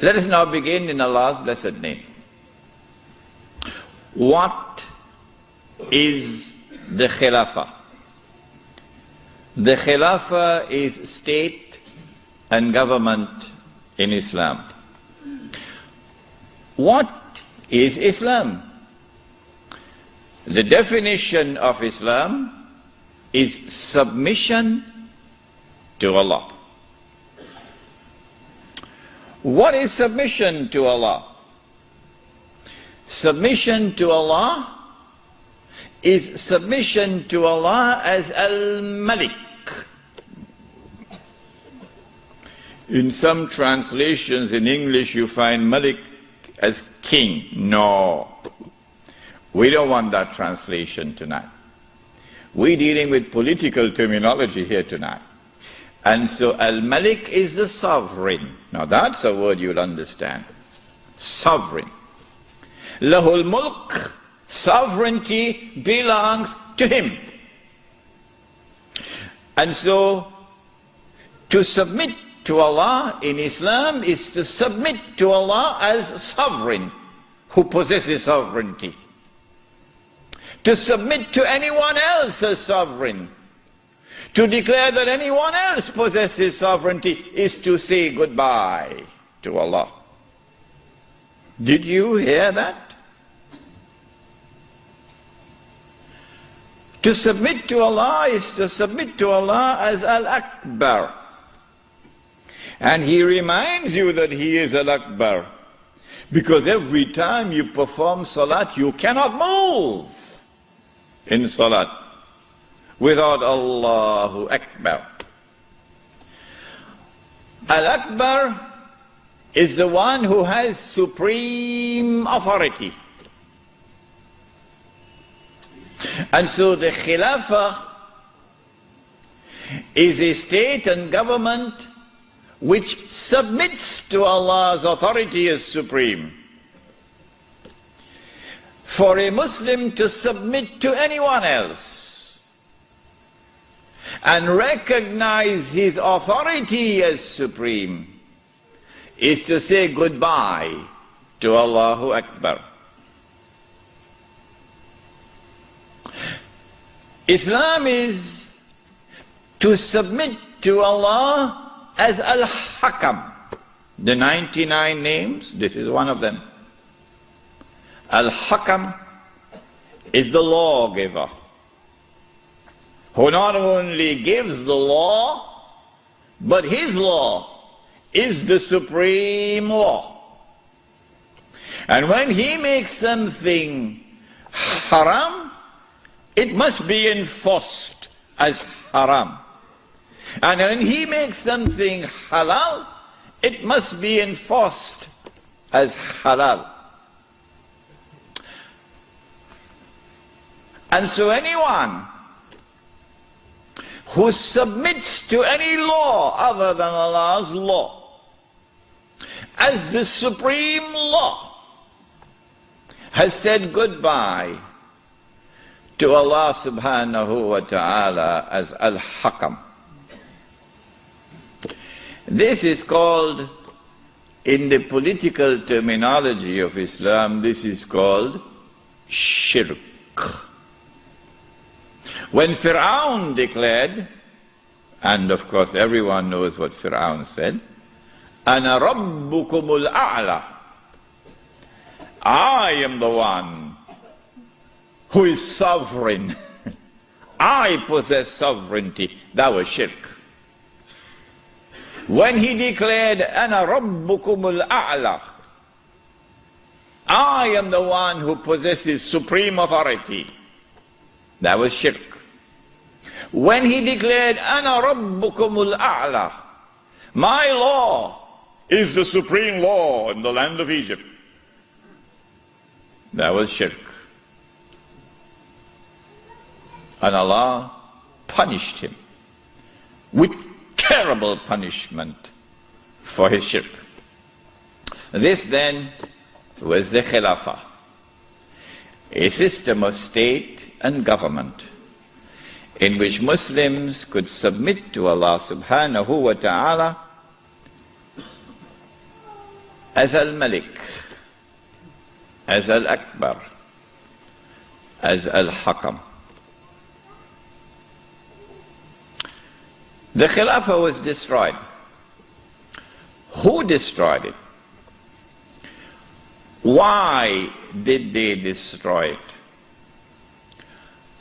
Let us now begin in Allah's blessed name. What is the Khilafah? The Khilafah is state and government in Islam. What is Islam? The definition of Islam is submission to Allah. What is submission to Allah? Submission to Allah is submission to Allah as Al-Malik. In some translations in English you find Malik as king. No. We don't want that translation tonight. We're dealing with political terminology here tonight. And so Al-Malik is the sovereign. Now that's a word you'll understand. Sovereign. Lahul mulk, sovereignty belongs to him. And so to submit to Allah in Islam is to submit to Allah as sovereign who possesses sovereignty. To submit to anyone else as sovereign, to declare that anyone else possesses sovereignty, is to say goodbye to Allah. Did you hear that? To submit to Allah is to submit to Allah as Al-Akbar. And He reminds you that He is Al-Akbar, because every time you perform salat, you cannot move in salat without Allahu Akbar. Al-Akbar is the one who has supreme authority. And so the Khilafah is a state and government which submits to Allah's authority as supreme. For a Muslim to submit to anyone else and recognize his authority as supreme is to say goodbye to Allahu Akbar. Islam is to submit to Allah as Al-Hakam. The 99 names, this is one of them. Al-Hakam is the lawgiver, who not only gives the law, but his law is the supreme law. And when he makes something haram, it must be enforced as haram. And when he makes something halal, it must be enforced as halal. And so anyone who submits to any law other than Allah's law as the supreme law has said goodbye to Allah subhanahu wa ta'ala as Al-Hakam. This is called, in the political terminology of Islam, this is called shirk. When Fir'aun declared, and of course everyone knows what Fir'aun said, Ana rabbukumul a'la, I am the one who is sovereign. I possess sovereignty. That was shirk. When he declared, Ana rabbukumul a'la, I am the one who possesses supreme authority, that was shirk. When he declared, Ana rabbukumul a'la, my law is the supreme law in the land of Egypt, that was shirk. And Allah punished him with terrible punishment for his shirk. This then was the Khilafah, a system of state and government in which Muslims could submit to Allah subhanahu wa ta'ala as Al-Malik, as Al-Akbar, as Al-Hakam. The Khilafah was destroyed. Who destroyed it? Why did they destroy it?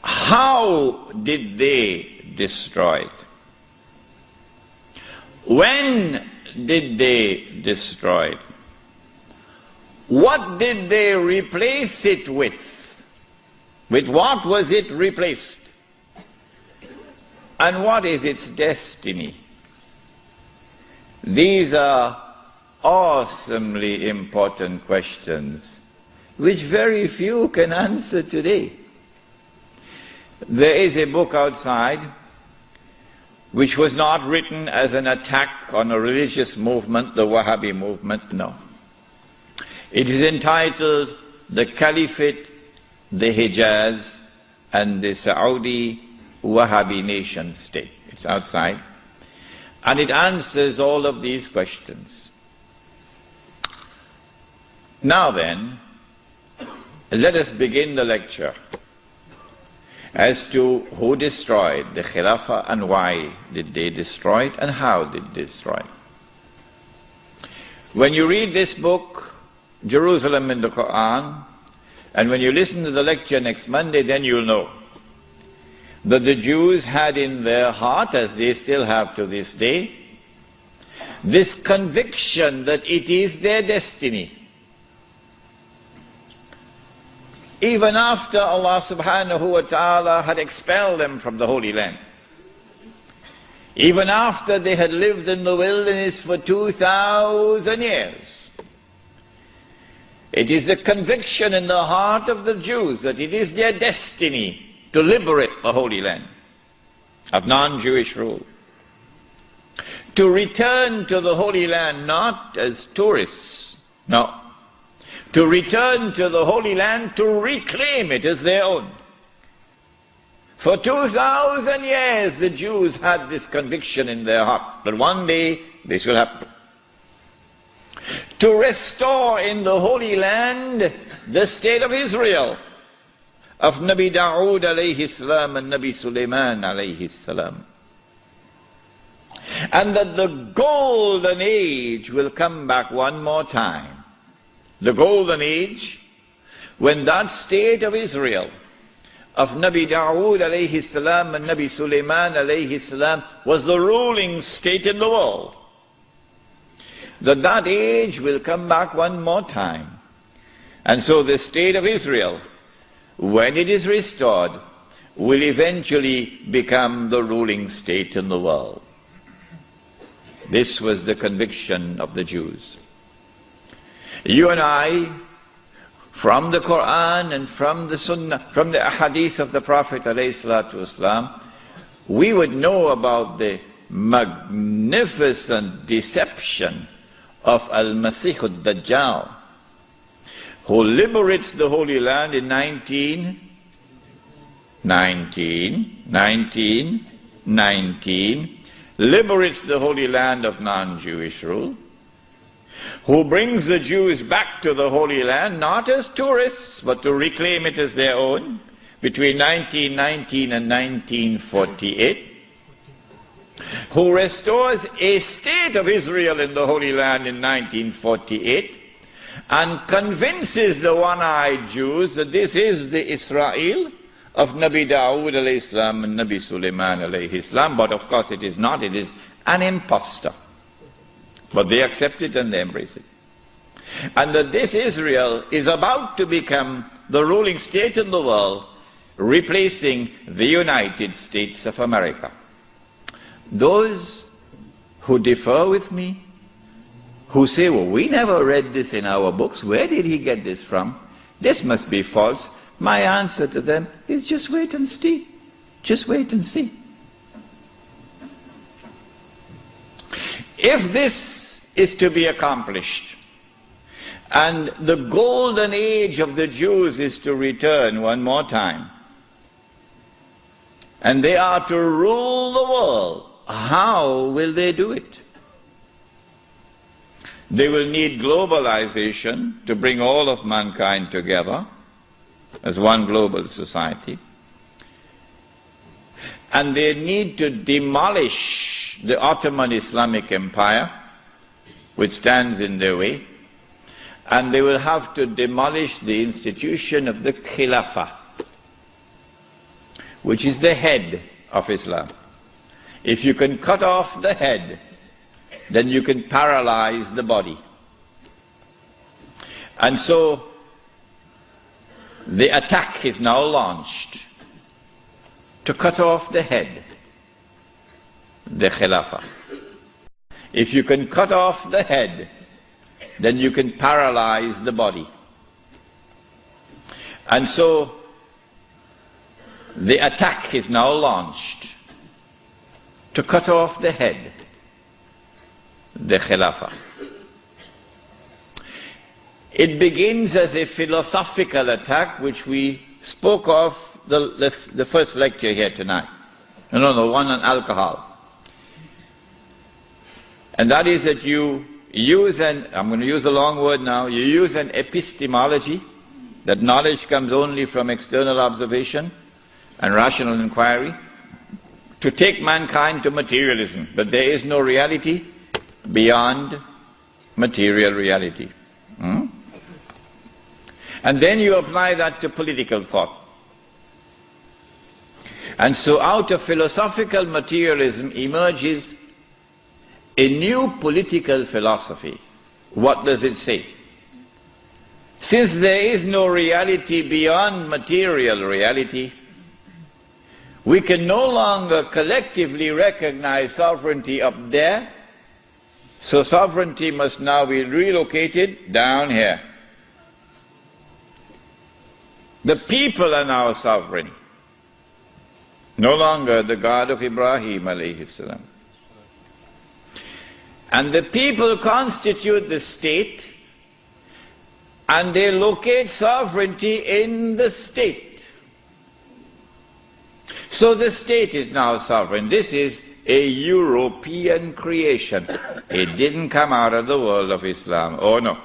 How did they destroy it? When did they destroy it? What did they replace it with? With what was it replaced? And what is its destiny? These are awesomely important questions which very few can answer today. There is a book outside which was not written as an attack on a religious movement, the Wahhabi movement, no. It is entitled The Caliphate, the Hijaz, and the Saudi Wahhabi nation state. It's outside. And it answers all of these questions. Now then, let us begin the lecture as to who destroyed the Khilafah and why did they destroy it and how did they destroy it. When you read this book, Jerusalem in the Quran, and when you listen to the lecture next Monday, then you'll know that the Jews had in their heart, as they still have to this day, this conviction that it is their destiny. Even after Allah subhanahu wa ta'ala had expelled them from the Holy Land, even after they had lived in the wilderness for 2,000 years, it is the conviction in the heart of the Jews that it is their destiny to liberate the Holy Land of non-Jewish rule, to return to the Holy Land not as tourists, no, to return to the Holy Land to reclaim it as their own. For 2,000 years the Jews had this conviction in their heart that one day this will happen. To restore in the Holy Land the state of Israel, of Nabi Dawood alayhi salam and Nabi Sulaiman alayhi salam. And that the golden age will come back one more time. The golden age when that state of Israel, of Nabi Dawood alayhi salam and Nabi Sulaiman alayhi salam, was the ruling state in the world. That age will come back one more time. And so the state of Israel, when it is restored, will eventually become the ruling state in the world. This was the conviction of the Jews. You and I, from the Quran and from the Sunnah, from the Ahadith of the Prophet ﷺ, we would know about the magnificent deception of Al-Masih al-Dajjal, who liberates the Holy Land in 1919, liberates the Holy Land of non-Jewish rule, who brings the Jews back to the Holy Land not as tourists but to reclaim it as their own between 1919 and 1948, who restores a state of Israel in the Holy Land in 1948 and convinces the one-eyed Jews that this is the Israel of Nabi Dawood alayhi salam and Nabi Sulaiman alayhi salam. But of course it is not, it is an impostor. But they accept it and they embrace it. And that this Israel is about to become the ruling state in the world, replacing the United States of America. Those who differ with me, who say, well, we never read this in our books, where did he get this from? This must be false. My answer to them is just wait and see. Just wait and see. If this is to be accomplished, and the golden age of the Jews is to return one more time, and they are to rule the world, how will they do it? They will need globalization to bring all of mankind together as one global society. And they need to demolish the Ottoman Islamic Empire, which stands in their way. And they will have to demolish the institution of the Khilafah, which is the head of Islam. If you can cut off the head, then you can paralyze the body. And so the attack is now launched to cut off the head, the Khilafah. If you can cut off the head, then you can paralyze the body. And so the attack is now launched to cut off the head, the Khilafah. It begins as a philosophical attack, which we spoke of the first lecture here tonight. No, the one on alcohol. And that is that you use I'm going to use a long word now, you use an epistemology, that knowledge comes only from external observation and rational inquiry, to take mankind to materialism. But there is no reality beyond material reality. And then you apply that to political thought. And so out of philosophical materialism emerges a new political philosophy. What does it say? Since there is no reality beyond material reality, we can no longer collectively recognize sovereignty up there, so sovereignty must now be relocated down here. The people are now sovereign, no longer the God of Ibrahim alayhi salam. And the people constitute the state, and they locate sovereignty in the state. So the state is now sovereign. This is a European creation. It didn't come out of the world of Islam. Oh no.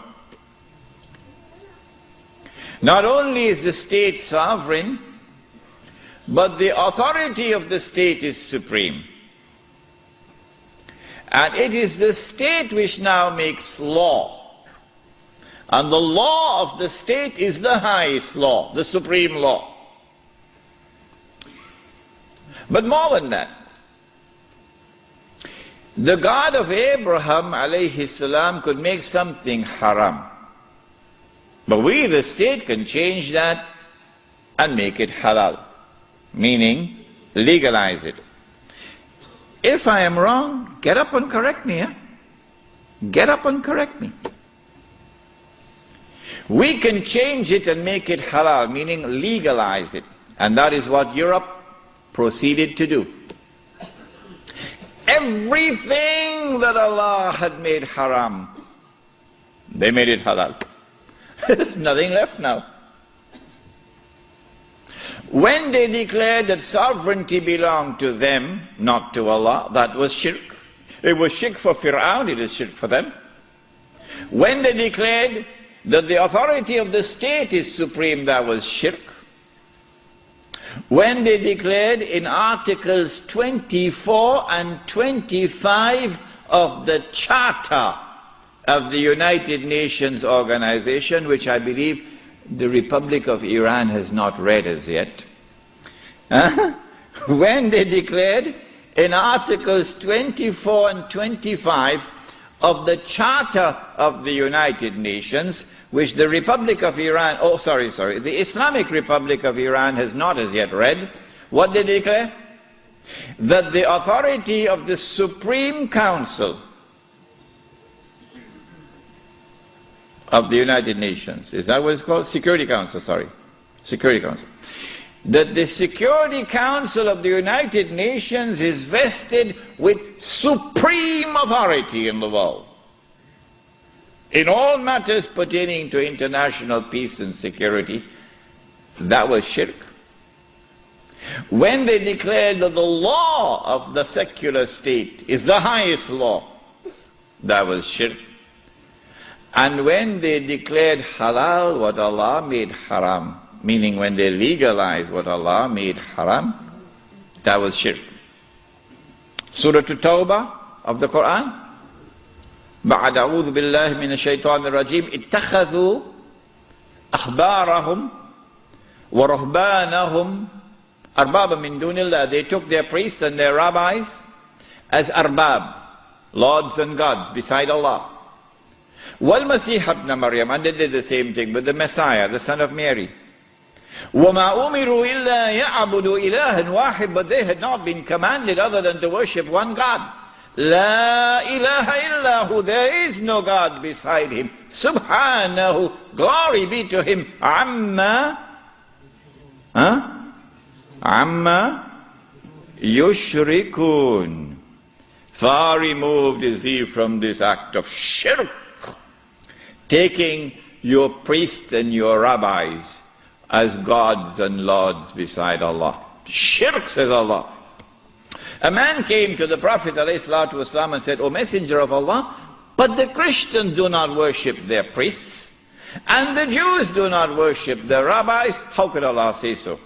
Not only is the state sovereign, but the authority of the state is supreme. And it is the state which now makes law. And the law of the state is the highest law, the supreme law. But more than that, the God of Abraham alayhi salam could make something haram. But we, the state, can change that and make it halal, meaning legalize it. If I am wrong, get up and correct me. Get up and correct me. We can change it and make it halal, meaning legalize it. And that is what Europe proceeded to do. Everything that Allah had made haram, they made it halal. There's nothing left now. When they declared that sovereignty belonged to them, not to Allah, that was shirk. It was shirk for Fir'aun, it is shirk for them. When they declared that the authority of the state is supreme, that was shirk. When they declared in Articles 24 and 25 of the Charter of the United Nations Organization, which I believe the Republic of Iran has not read as yet. When they declared in Articles 24 and 25 of the Charter of the United Nations, which the Republic of Iran, the Islamic Republic of Iran has not as yet read, what did they declare? That the authority of the Supreme Council of the United Nations, is that what it's called? Security Council, Security Council. That the Security Council of the United Nations is vested with supreme authority in the world, in all matters pertaining to international peace and security. That was shirk. When they declared that the law of the secular state is the highest law, that was shirk. And when they declared halal what Allah made haram, meaning when they legalized what Allah made haram, that was shirk. Surah At-Tawbah of the Quran. بعد أعوذ بالله من الشيطان الرجيم اتخذوا أحبارهم ورهبانهم أربابا من دون الله. They took their priests and their rabbis as arbab, lords and gods beside Allah. وَالْمَسِيحَ ابْنَ مَرْيَمَ, and they did the same thing with the Messiah, the son of Mary. وَمَا أُمِرُوا إِلَّا يَعْبُدُوا إِلَهًا وَاحِدًا, but they had not been commanded other than to worship one God. لا إله إلا هو, there is no God beside him. Subhanahu, glory be to him. Amma yushrikun, far removed is he from this act of shirk, taking your priests and your rabbis as gods and lords beside Allah. Shirk, says Allah. A man came to the Prophet ﷺ and said, O Messenger of Allah, but the Christians do not worship their priests, and the Jews do not worship their rabbis. How could Allah say so?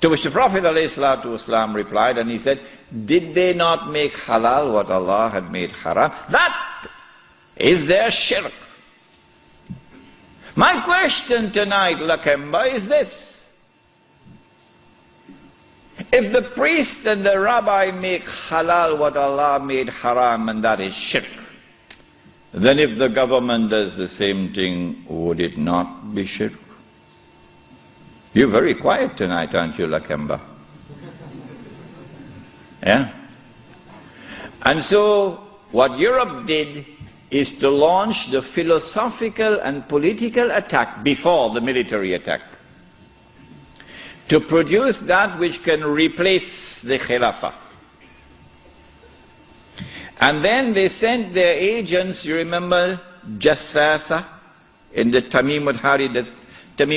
To which the Prophet ﷺ replied, and he said, did they not make halal what Allah had made haram? That is their shirk. My question tonight, Lakemba, is this. If the priest and the rabbi make halal what Allah made haram, and that is shirk, then if the government does the same thing, would it not be shirk? You're very quiet tonight, aren't you, Lakemba? Yeah? And so, what Europe did is to launch the philosophical and political attack before the military attack, to produce that which can replace the Khilafah. And then they sent their agents, you remember Jassasa in the Tamim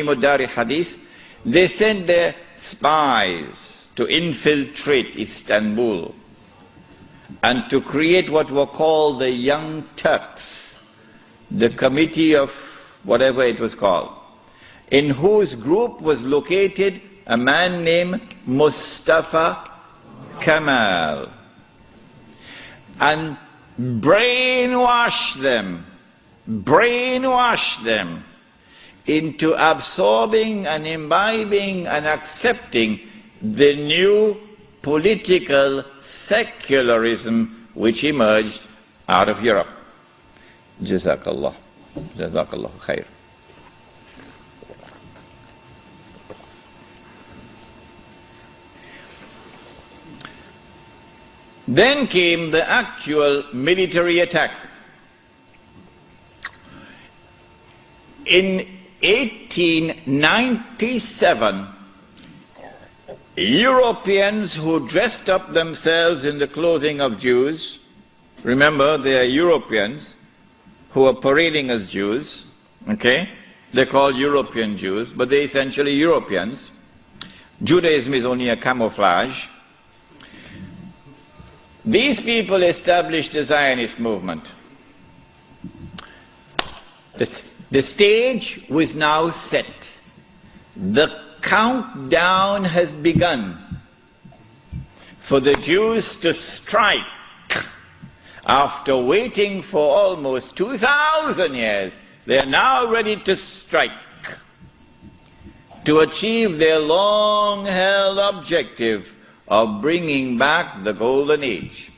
al-Dari hadith, they sent their spies to infiltrate Istanbul and to create what were called the Young Turks, the committee of whatever it was called, in whose group was located a man named Mustafa Kemal, and brainwash them into absorbing and imbibing and accepting the new political secularism which emerged out of Europe. Jazakallah. Jazakallah khair. Then came the actual military attack. In 1897, Europeans who dressed up themselves in the clothing of Jews, remember they are Europeans who are parading as Jews, okay? They're called European Jews, but they're essentially Europeans. Judaism is only a camouflage. These people established the Zionist movement. The stage was now set. The countdown has begun for the Jews to strike. After waiting for almost 2,000 years, they are now ready to strike to achieve their long-held objective of bringing back the Golden Age.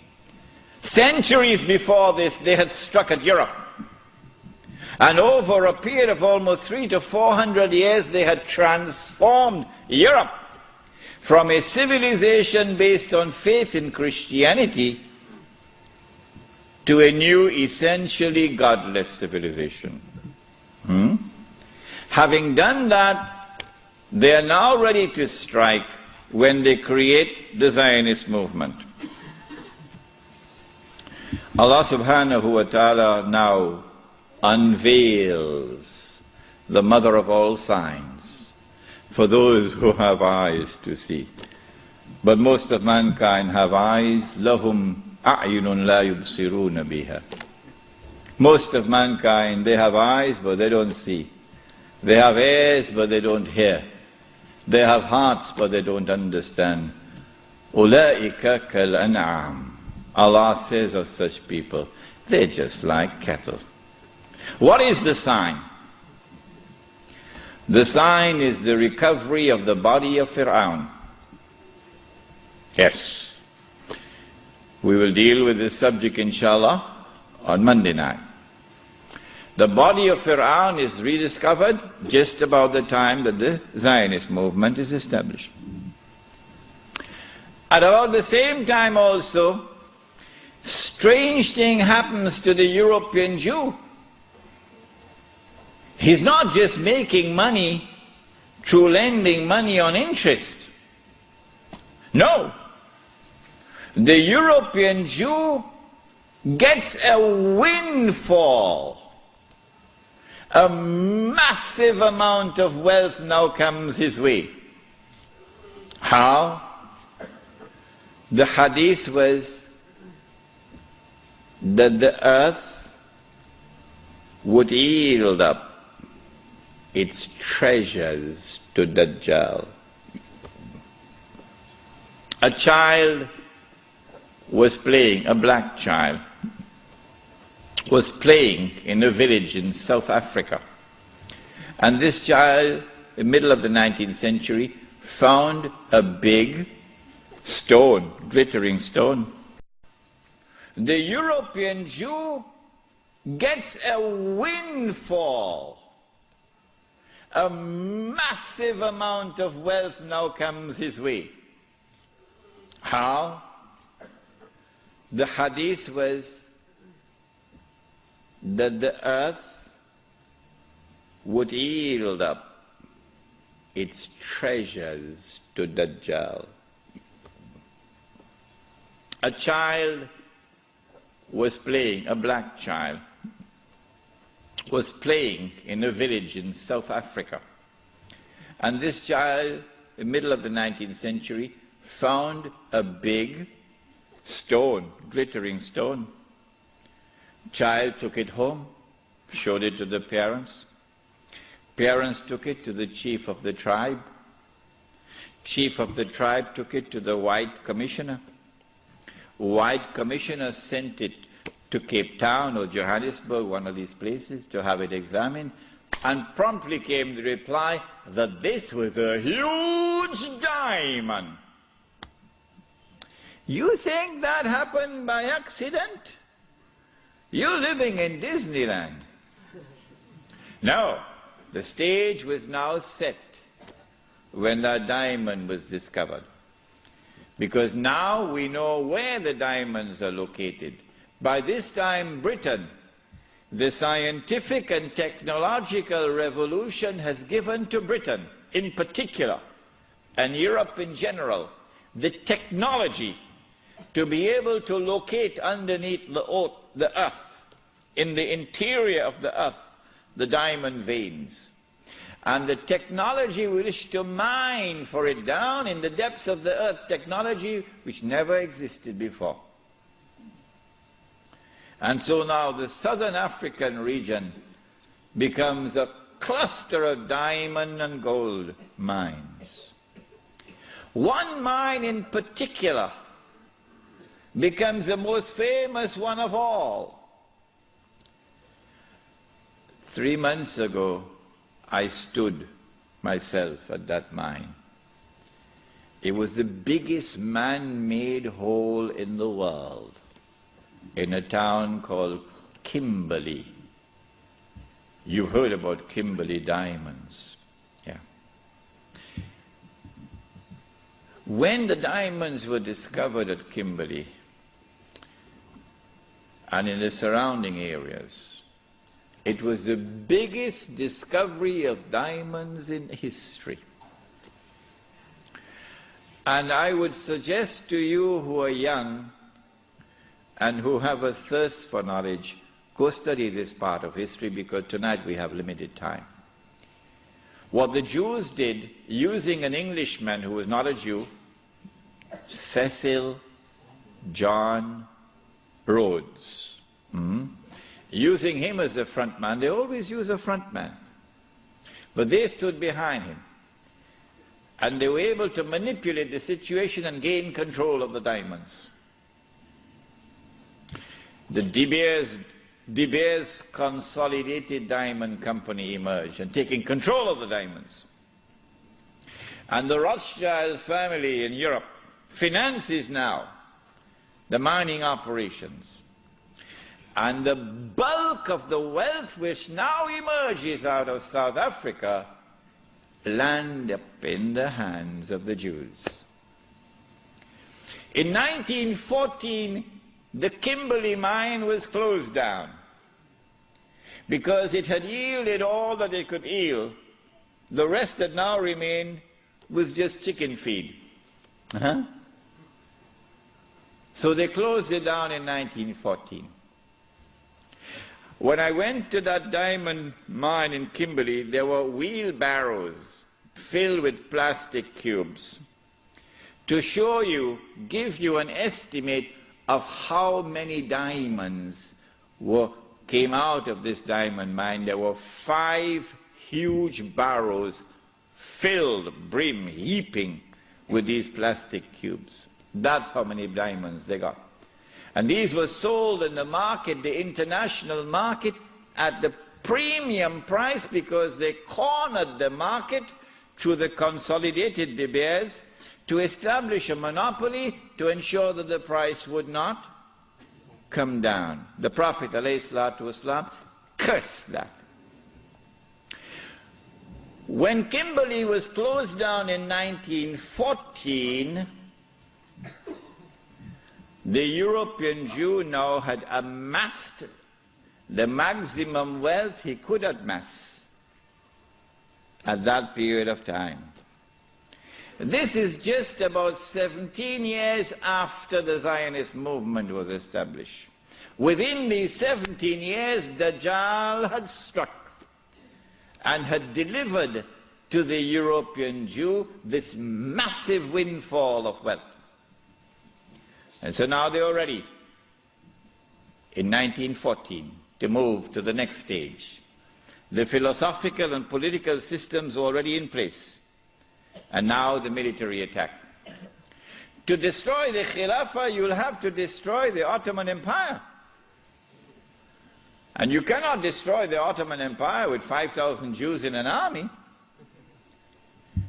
Centuries before this, they had struck at Europe. And over a period of almost 300 to 400 years, they had transformed Europe from a civilization based on faith in Christianity to a new, essentially godless civilization. Having done that, they are now ready to strike when they create the Zionist movement. Allah subhanahu wa ta'ala now unveils the mother of all signs for those who have eyes to see. But most of mankind have eyes, lahum a'yunun la yubsiruna biha. Most of mankind, they have eyes but they don't see. They have ears but they don't hear. They have hearts but they don't understand. أُولَٰئِكَ كَالْأَنْعَامِ. Allah says of such people, they're just like cattle. What is the sign? The sign is the recovery of the body of Fir'aun. Yes. We will deal with this subject, inshallah, on Monday night. The body of Fir'aun is rediscovered just about the time that the Zionist movement is established. At about the same time also, strange thing happens to the European Jew. He's not just making money through lending money on interest. No. The European Jew gets a windfall. A massive amount of wealth now comes his way. How? The hadith was that the earth would yield up its treasures to Dajjal. A child was playing, a black child, was playing in a village in South Africa. And this child, in the middle of the 19th century, found a big stone, glittering stone. The European Jew gets a windfall. A massive amount of wealth now comes his way. How? The hadith was that the earth would yield up its treasures to Dajjal. A child was playing, a black child, was playing in a village in South Africa. And this child, in the middle of the 19th century, found a big stone, glittering stone. Child took it home, showed it to the parents. Parents took it to the chief of the tribe. Chief of the tribe took it to the white commissioner. White commissioner sent it to Cape Town or Johannesburg, one of these places, to have it examined, and promptly came the reply that this was a huge diamond. You think that happened by accident? You're living in Disneyland. No, the stage was now set when that diamond was discovered. Because now we know where the diamonds are located. By this time, Britain, the scientific and technological revolution has given to Britain in particular, and Europe in general, the technology to be able to locate underneath the earth, in the interior of the earth, the diamond veins. And the technology we wish to mine for it down in the depths of the earth, technology which never existed before. And so now the southern African region becomes a cluster of diamond and gold mines. One mine in particular becomes the most famous one of all. 3 months ago, I stood myself at that mine. It was the biggest man-made hole in the world, in a town called Kimberley. You've heard about Kimberley diamonds. Yeah. When the diamonds were discovered at Kimberley and in the surrounding areas, it was the biggest discovery of diamonds in history. And I would suggest to you who are young and who have a thirst for knowledge, go study this part of history, because tonight we have limited time. What the Jews did, using an Englishman who was not a Jew, Cecil John Rhodes, using him as the front man. They always use a front man. But they stood behind him. And they were able to manipulate the situation and gain control of the diamonds. The De Beers Consolidated Diamond Company emerged and taking control of the diamonds. And the Rothschild family in Europe finances now the mining operations. And the bulk of the wealth which now emerges out of South Africa land up in the hands of the Jews. In 1914, the Kimberley mine was closed down because it had yielded all that it could yield. The rest that now remained was just chicken feed. So they closed it down in 1914. When I went to that diamond mine in Kimberley, there were wheelbarrows filled with plastic cubes to show you, give you an estimate of how many diamonds came out of this diamond mine. There were 5 huge barrows filled, brim, heaping with these plastic cubes. That's how many diamonds they got. And these were sold in the market, the international market, at the premium price because they cornered the market through the consolidated De Beers to establish a monopoly to ensure that the price would not come down. The Prophet ﷺ cursed that. When Kimberley was closed down in 1914, the European Jew now had amassed the maximum wealth he could amass at that period of time. This is just about 17 years after the Zionist movement was established. Within these 17 years, Dajjal had struck and had delivered to the European Jew this massive windfall of wealth. And so now they are ready in 1914 to move to the next stage. The philosophical and political systems are already in place. And now the military attack. To destroy the Khilafah, you'll have to destroy the Ottoman Empire. And you cannot destroy the Ottoman Empire with 5,000 Jews in an army.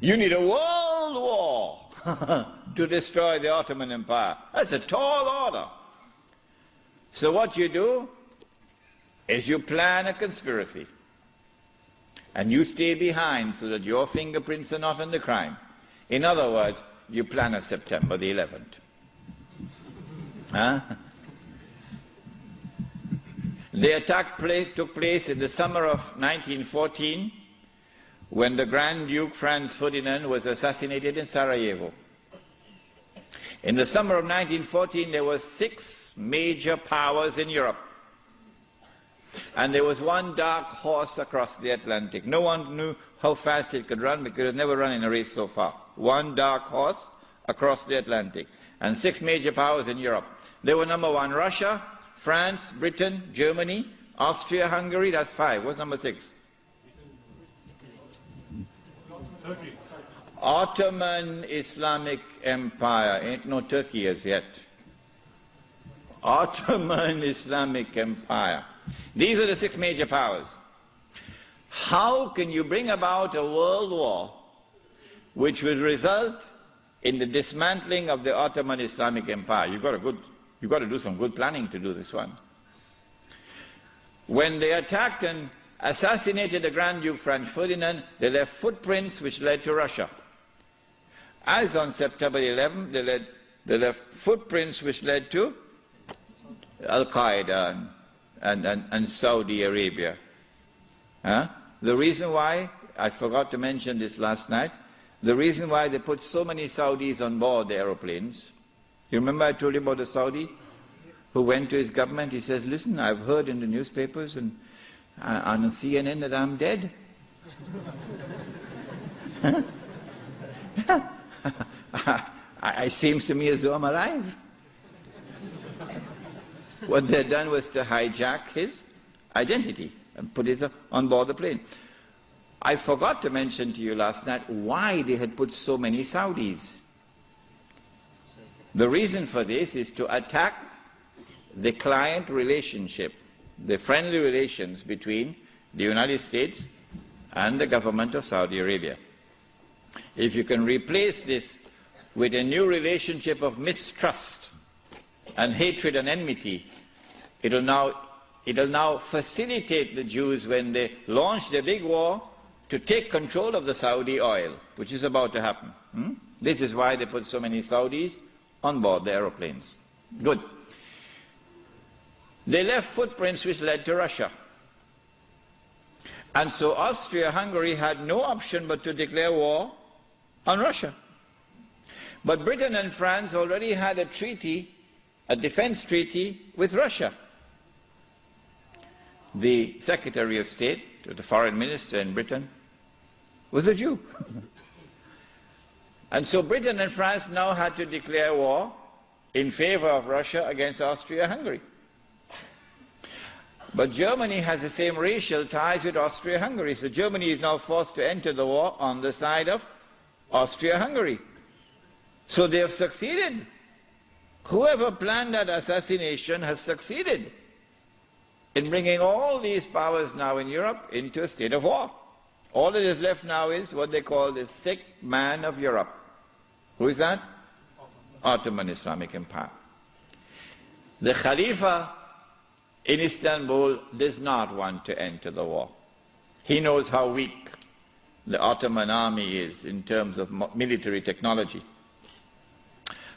You need a world war to destroy the Ottoman Empire. That's a tall order. So what you do is you plan a conspiracy. And you stay behind so that your fingerprints are not on the crime. In other words, you plan a September the 11th. The attack took place in the summer of 1914 when the Grand Duke Franz Ferdinand was assassinated in Sarajevo. In the summer of 1914 there were 6 major powers in Europe. And there was one dark horse across the Atlantic. No one knew how fast it could run because it had never run in a race so far. One dark horse across the Atlantic. And 6 major powers in Europe. They were number 1, Russia, France, Britain, Germany, Austria, Hungary. That's 5. What's number 6? Turkey. Ottoman Islamic Empire. Ain't no Turkey as yet. Ottoman Islamic Empire. These are the 6 major powers. How can you bring about a world war which will result in the dismantling of the Ottoman Islamic Empire? You've got to do some good planning to do this one. When they attacked and assassinated the Grand Duke Franz Ferdinand, they left footprints which led to Russia. As on September 11th, they left footprints which led to Al-Qaeda and Saudi Arabia. The reason why, I forgot to mention this last night, the reason why they put so many Saudis on board the aeroplanes. You remember I told you about the Saudi who went to his government? He says, listen, I've heard in the newspapers and on CNN that I'm dead. It seems to me as though I'm alive. What they'd done was to hijack his identity and put it on board the plane. I forgot to mention to you last night why they had put so many Saudis. The reason for this is to attack the client relationship, the friendly relations between the United States and the government of Saudi Arabia. If you can replace this with a new relationship of mistrust and hatred and enmity, it'll now facilitate the Jews when they launch their big war to take control of the Saudi oil, which is about to happen. This is why they put so many Saudis on board the aeroplanes. Good. They left footprints which led to Russia. And so Austria-Hungary had no option but to declare war on Russia. But Britain and France already had a treaty, a defense treaty with Russia. The Secretary of State, the Foreign Minister in Britain, was a Jew. And so Britain and France now had to declare war in favor of Russia against Austria-Hungary. But Germany has the same racial ties with Austria-Hungary, so Germany is now forced to enter the war on the side of Austria-Hungary. So they have succeeded. Whoever planned that assassination has succeeded in bringing all these powers now in Europe into a state of war. All that is left now is what they call the sick man of Europe. Who is that? Ottoman Islamic Empire. The Khalifa in Istanbul does not want to enter the war. He knows how weak the Ottoman army is in terms of military technology.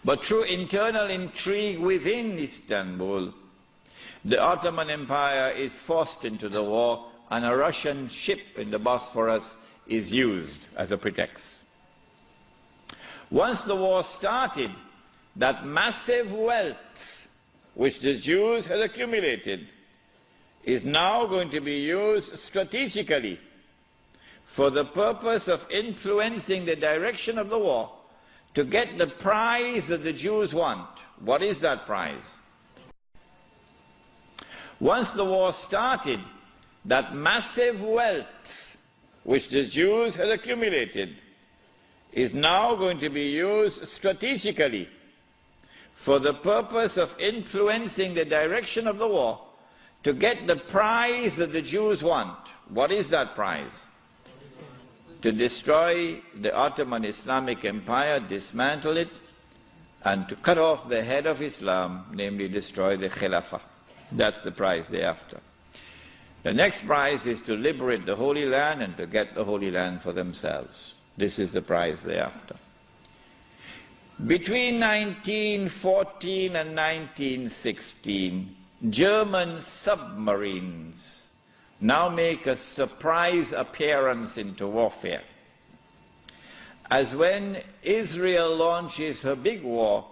But through internal intrigue within Istanbul, the Ottoman Empire is forced into the war, and a Russian ship in the Bosphorus is used as a pretext. Once the war started, that massive wealth which the Jews had accumulated is now going to be used strategically for the purpose of influencing the direction of the war to get the prize that the Jews want. What is that prize? Once the war started, that massive wealth which the Jews had accumulated is now going to be used strategically for the purpose of influencing the direction of the war to get the prize that the Jews want. What is that prize? To destroy the Ottoman Islamic Empire, dismantle it, and to cut off the head of Islam, namely destroy the Khilafah. That's the prize they're after. The next prize is to liberate the Holy Land and to get the Holy Land for themselves. This is the prize they're after. Between 1914 and 1916, German submarines now make a surprise appearance into warfare. As when Israel launches her big war,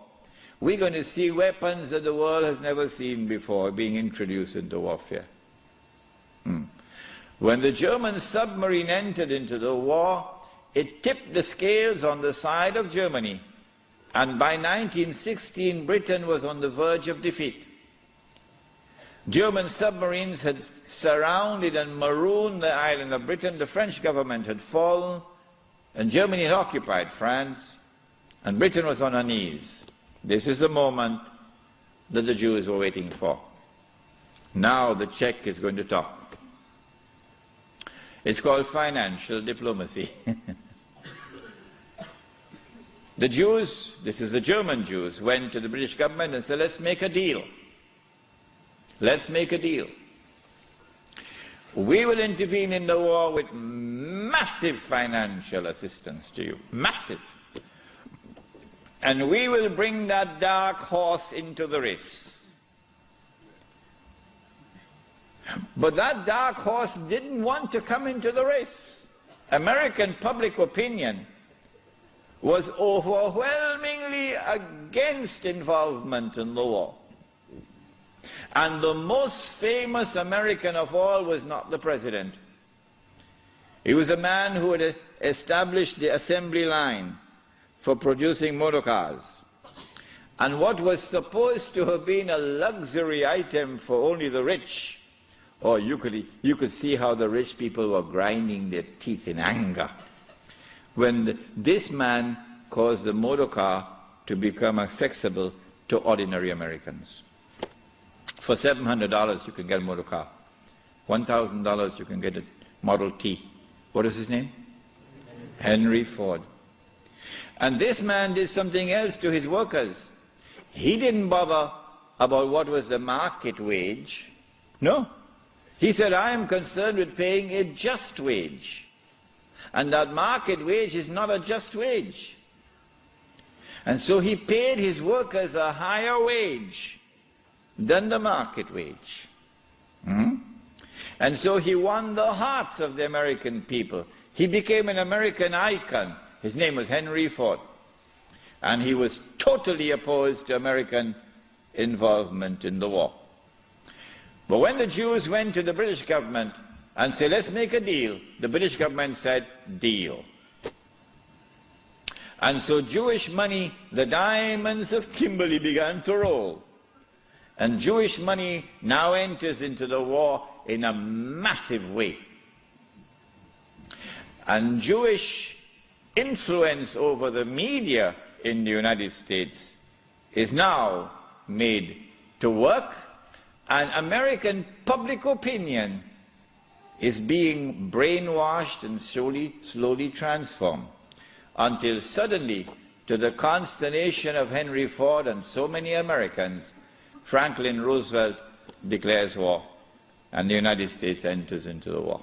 we're going to see weapons that the world has never seen before being introduced into warfare. When the German submarine entered into the war, it tipped the scales on the side of Germany, and by 1916 Britain was on the verge of defeat. German submarines had surrounded and marooned the island of Britain. The French government had fallen, and Germany had occupied France, and Britain was on her knees. This is the moment that the Jews were waiting for. Now the Czech is going to talk. It's called financial diplomacy. The Jews, this is the German Jews, went to the British government and said, let's make a deal. Let's make a deal. We will intervene in the war with massive financial assistance to you. Massive. And we will bring that dark horse into the race. But that dark horse didn't want to come into the race. American public opinion was overwhelmingly against involvement in the war. And the most famous American of all was not the president. He was a man who had established the assembly line for producing motor cars. And what was supposed to have been a luxury item for only the rich Oh, you could see how the rich people were grinding their teeth in anger when this man caused the motor car to become accessible to ordinary Americans. For $700 you can get a motor car. $1,000 you can get a Model T. What is his name? Henry Ford. And this man did something else to his workers. He didn't bother about what was the market wage. No. He said, I am concerned with paying a just wage. And that market wage is not a just wage. And so he paid his workers a higher wage than the market wage. And so he won the hearts of the American people. He became an American icon. His name was Henry Ford. And he was totally opposed to American involvement in the war. But when the Jews went to the British government and said, let's make a deal, the British government said, deal. And so Jewish money, the diamonds of Kimberley, began to roll. And Jewish money now enters into the war in a massive way. And Jewish influence over the media in the United States is now made to work, and American public opinion is being brainwashed and slowly transformed, until suddenly, to the consternation of Henry Ford and so many Americans, Franklin Roosevelt declares war, and the United States enters into the war.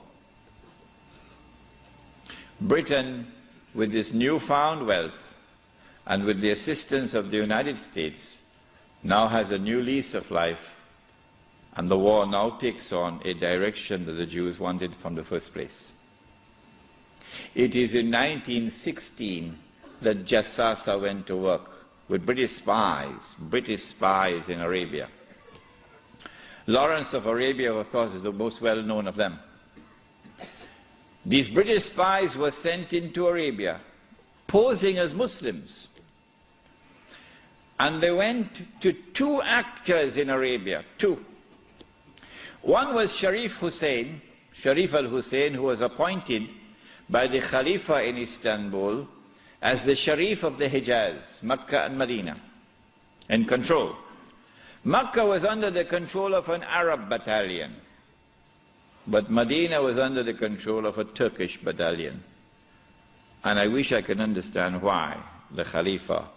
Britain, with this newfound wealth, and with the assistance of the United States, now has a new lease of life, and the war now takes on a direction that the Jews wanted from the first place. It is in 1916 that Jassasa went to work with British spies in Arabia. Lawrence of Arabia, of course, is the most well-known of them. These British spies were sent into Arabia, posing as Muslims. And they went to two actors in Arabia, two. One was Sharif al-Hussein, who was appointed by the Khalifa in Istanbul as the Sharif of the Hijaz, Mecca and Medina, in control. Mecca was under the control of an Arab battalion, but Medina was under the control of a Turkish battalion. And I wish I could understand why the Khalifa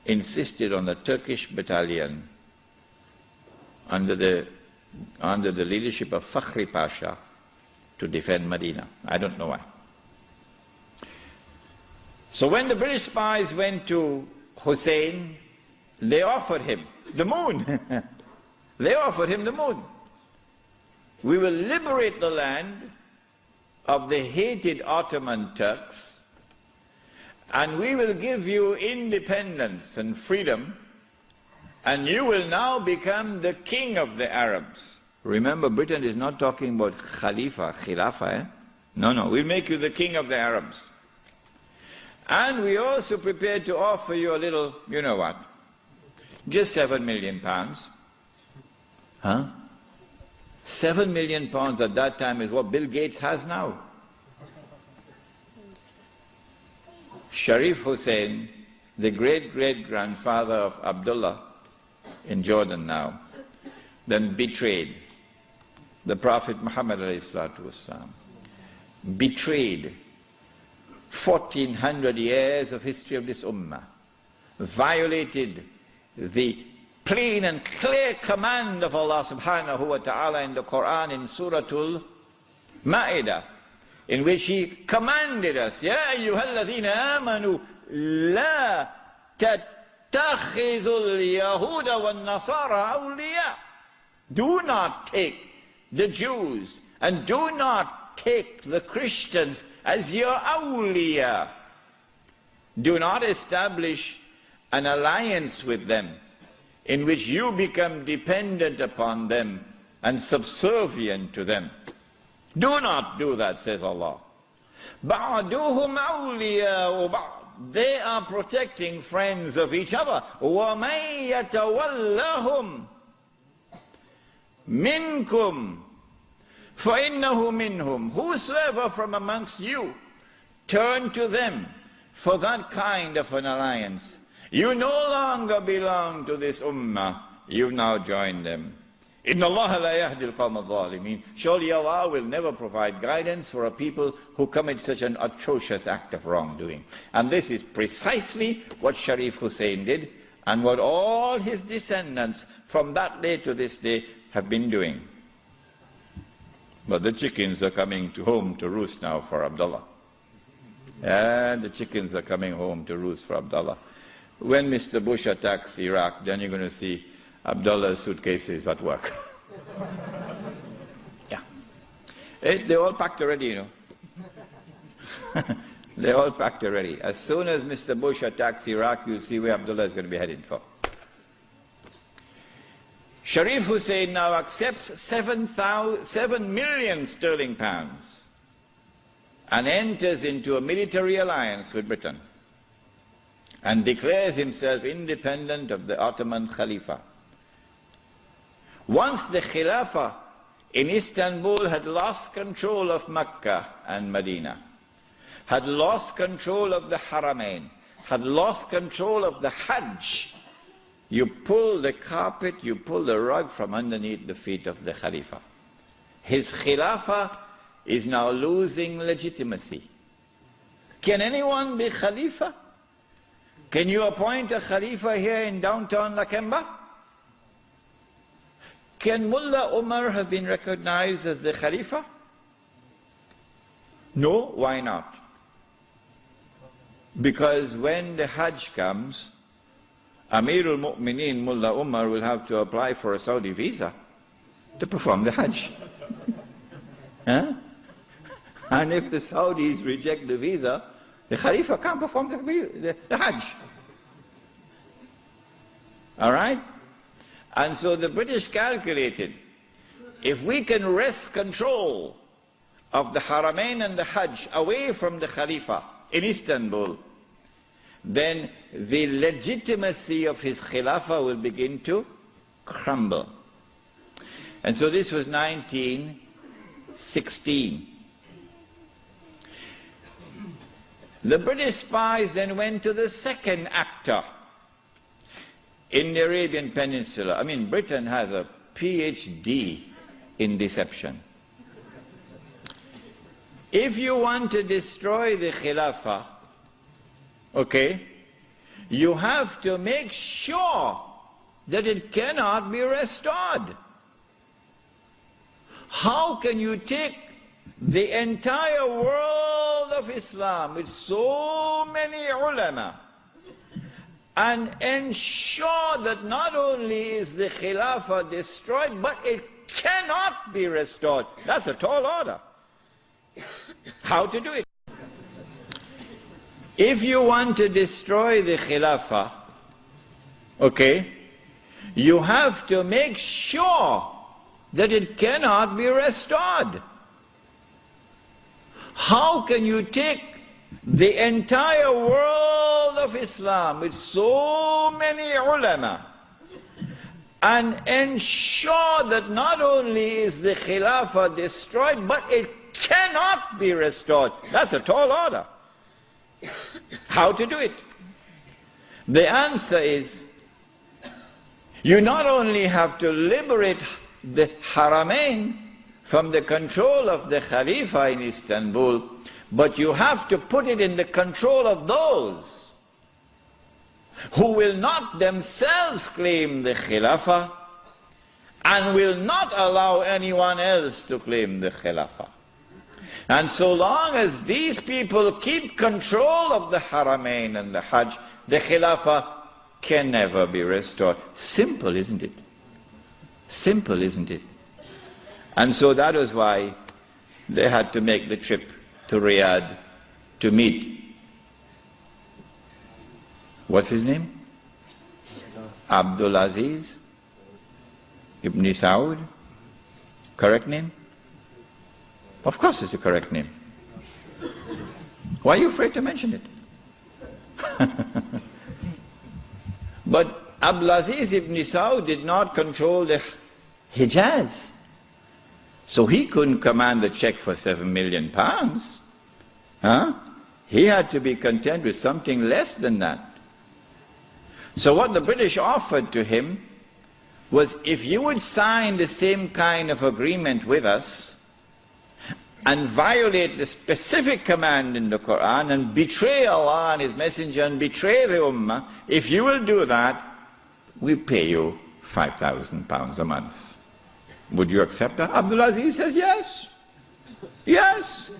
insisted on the Turkish battalion under the leadership of Fakhri Pasha to defend Medina. I don't know why. So when the British spies went to Hussein, they offered him the moon. They offered him the moon. We will liberate the land of the hated Ottoman Turks, and we will give you independence and freedom, and you will now become the king of the Arabs. Remember, Britain is not talking about Khilafah. No, we'll make you the king of the Arabs. And we also prepared to offer you a little, you know what, just £7 million. Huh? £7 million at that time is what Bill Gates has now. Sharif Hussein, the great-great-grandfather of Abdullah in Jordan now, then betrayed the Prophet Muhammad ﷺ, betrayed 1400 years of history of this ummah, violated the plain and clear command of Allah subhanahu wa ta'ala in the Quran in Suratul Ma'idah, in which He commanded us, Ya ayyuhalladhina amanu la tattakhidhul yahuda wan nasara awliya. Do not take the Jews and do not take the Christians as your awliya. Do not establish an alliance with them in which you become dependent upon them and subservient to them. Do not do that, says Allah. بَعْدُهُمْ أَوْلِيَاءُ بَعْضٍ. They are protecting friends of each other. وَمَنْ يَتَوَلَّهُمْ minkum فَإِنَّهُ مِنْهُمْ. Whosoever from amongst you turn to them for that kind of an alliance, you no longer belong to this ummah, you now join them. إِنَّ اللَّهَ لَا يَهْدِي الْقَوْمَ الظَّالِمِينَ. Surely Allah will never provide guidance for a people who commit such an atrocious act of wrongdoing. And this is precisely what Sharif Hussein did, and what all his descendants from that day to this day have been doing. But the chickens are coming home to roost now for Abdullah. And the chickens are coming home to roost for Abdullah. When Mr. Bush attacks Iraq, then you're going to see Abdullah's suitcases at work. Yeah. They're all packed already, you know. They're all packed already. As soon as Mr. Bush attacks Iraq, you'll see where Abdullah is going to be headed for. Sharif Hussein now accepts 7 million sterling pounds and enters into a military alliance with Britain and declares himself independent of the Ottoman Khalifa. Once the Khilafah in Istanbul had lost control of Mecca and Medina, had lost control of the Haramain, had lost control of the Hajj, you pull the carpet, you pull the rug from underneath the feet of the Khalifa. His Khilafah is now losing legitimacy. Can anyone be Khalifa? Can you appoint a Khalifa here in downtown Lakemba? Can Mullah Umar have been recognized as the Khalifa? No, why not? Because when the Hajj comes, Amirul Mu'mineen Mullah Umar will have to apply for a Saudi visa to perform the Hajj. Huh? And if the Saudis reject the visa, the Khalifa can't perform the Hajj. All right? And so the British calculated, if we can wrest control of the Haramain and the Hajj away from the Khalifa in Istanbul, then the legitimacy of his Khilafah will begin to crumble. And so this was 1916. The British spies then went to the second actor in the Arabian Peninsula. I mean, Britain has a PhD in deception. If you want to destroy the Khilafah, okay, you have to make sure that it cannot be restored. How can you take the entire world of Islam with so many ulama and ensure that not only is the Khilafah destroyed, but it cannot be restored? That's a tall order. How to do it? If you want to destroy the Khilafah, okay, you have to make sure that it cannot be restored. How can you take the entire world of Islam with so many ulama and ensure that not only is the Khilafah destroyed, but it cannot be restored? That's a tall order. How to do it? The answer is, you not only have to liberate the Haramain from the control of the Khalifa in Istanbul, but you have to put it in the control of those who will not themselves claim the Khilafah and will not allow anyone else to claim the Khilafah. And so long as these people keep control of the Haramain and the Hajj, the Khilafah can never be restored. Simple, isn't it? Simple, isn't it? And so that was why they had to make the trip to Riyadh to meet. What's his name? Abdul Aziz Ibn Saud. Correct name? Of course it's the correct name. Why are you afraid to mention it? But Abdul Aziz Ibn Saud did not control the Hijaz. So he couldn't command a check for £7 million. Huh? He had to be content with something less than that. So what the British offered to him was, if you would sign the same kind of agreement with us and violate the specific command in the Quran and betray Allah and His Messenger and betray the Ummah, if you will do that, we pay you £5,000 a month. Would you accept that? Abdul Aziz says yes. Yes.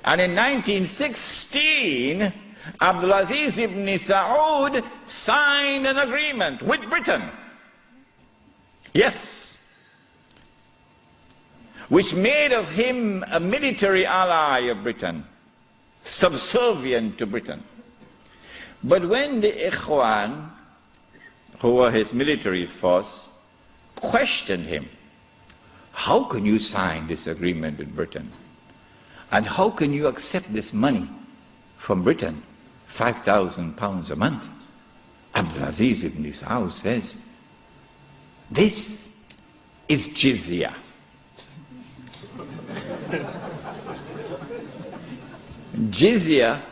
And in 1916, Abdul Aziz ibn Saud signed an agreement with Britain. Yes. Which made of him a military ally of Britain, subservient to Britain. But when the Ikhwan, who were his military force, questioned him, how can you sign this agreement with Britain? And how can you accept this money from Britain, £5,000 a month? Abdul Aziz ibn Saud says, this is jizya. Jizya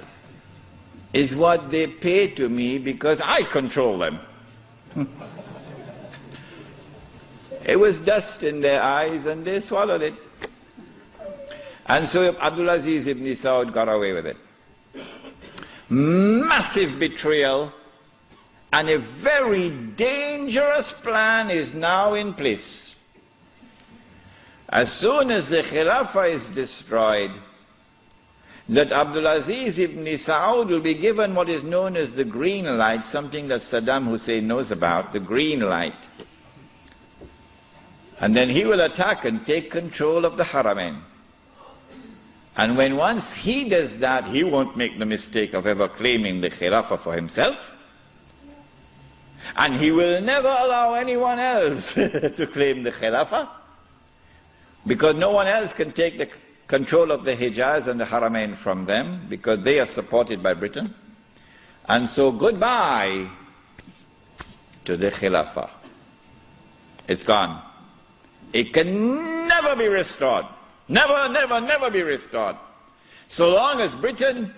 is what they pay to me because I control them. It was dust in their eyes and they swallowed it. And so Abdul Aziz ibn Saud got away with it. Massive betrayal, and a very dangerous plan is now in place. As soon as the Khilafah is destroyed, that Abdul Aziz ibn Saud will be given what is known as the green light, something that Saddam Hussein knows about, the green light. And then he will attack and take control of the Haramain. And when once he does that, he won't make the mistake of ever claiming the Khilafah for himself. And he will never allow anyone else to claim the Khilafah, because no one else can take the control of the Hijaz and the Haramain from them, because they are supported by Britain. And so goodbye to the Khilafah. It's gone. It can never be restored. Never, never, never be restored. So long as Britain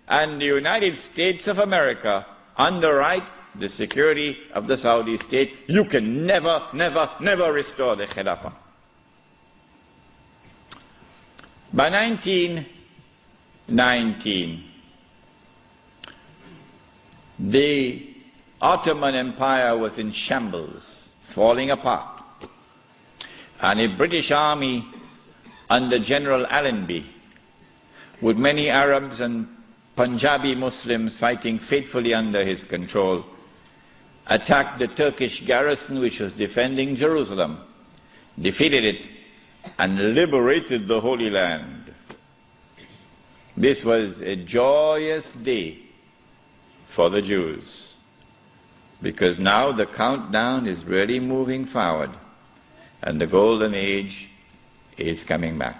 and the United States of America underwrite the security of the Saudi state, you can never, never, never restore the Khilafah. By 1919, the Ottoman Empire was in shambles, falling apart. And a British army under General Allenby, with many Arabs and Punjabi Muslims fighting faithfully under his control, attacked the Turkish garrison which was defending Jerusalem, defeated it, and liberated the Holy Land. This was a joyous day for the Jews, because now the countdown is really moving forward, and the golden age is coming back.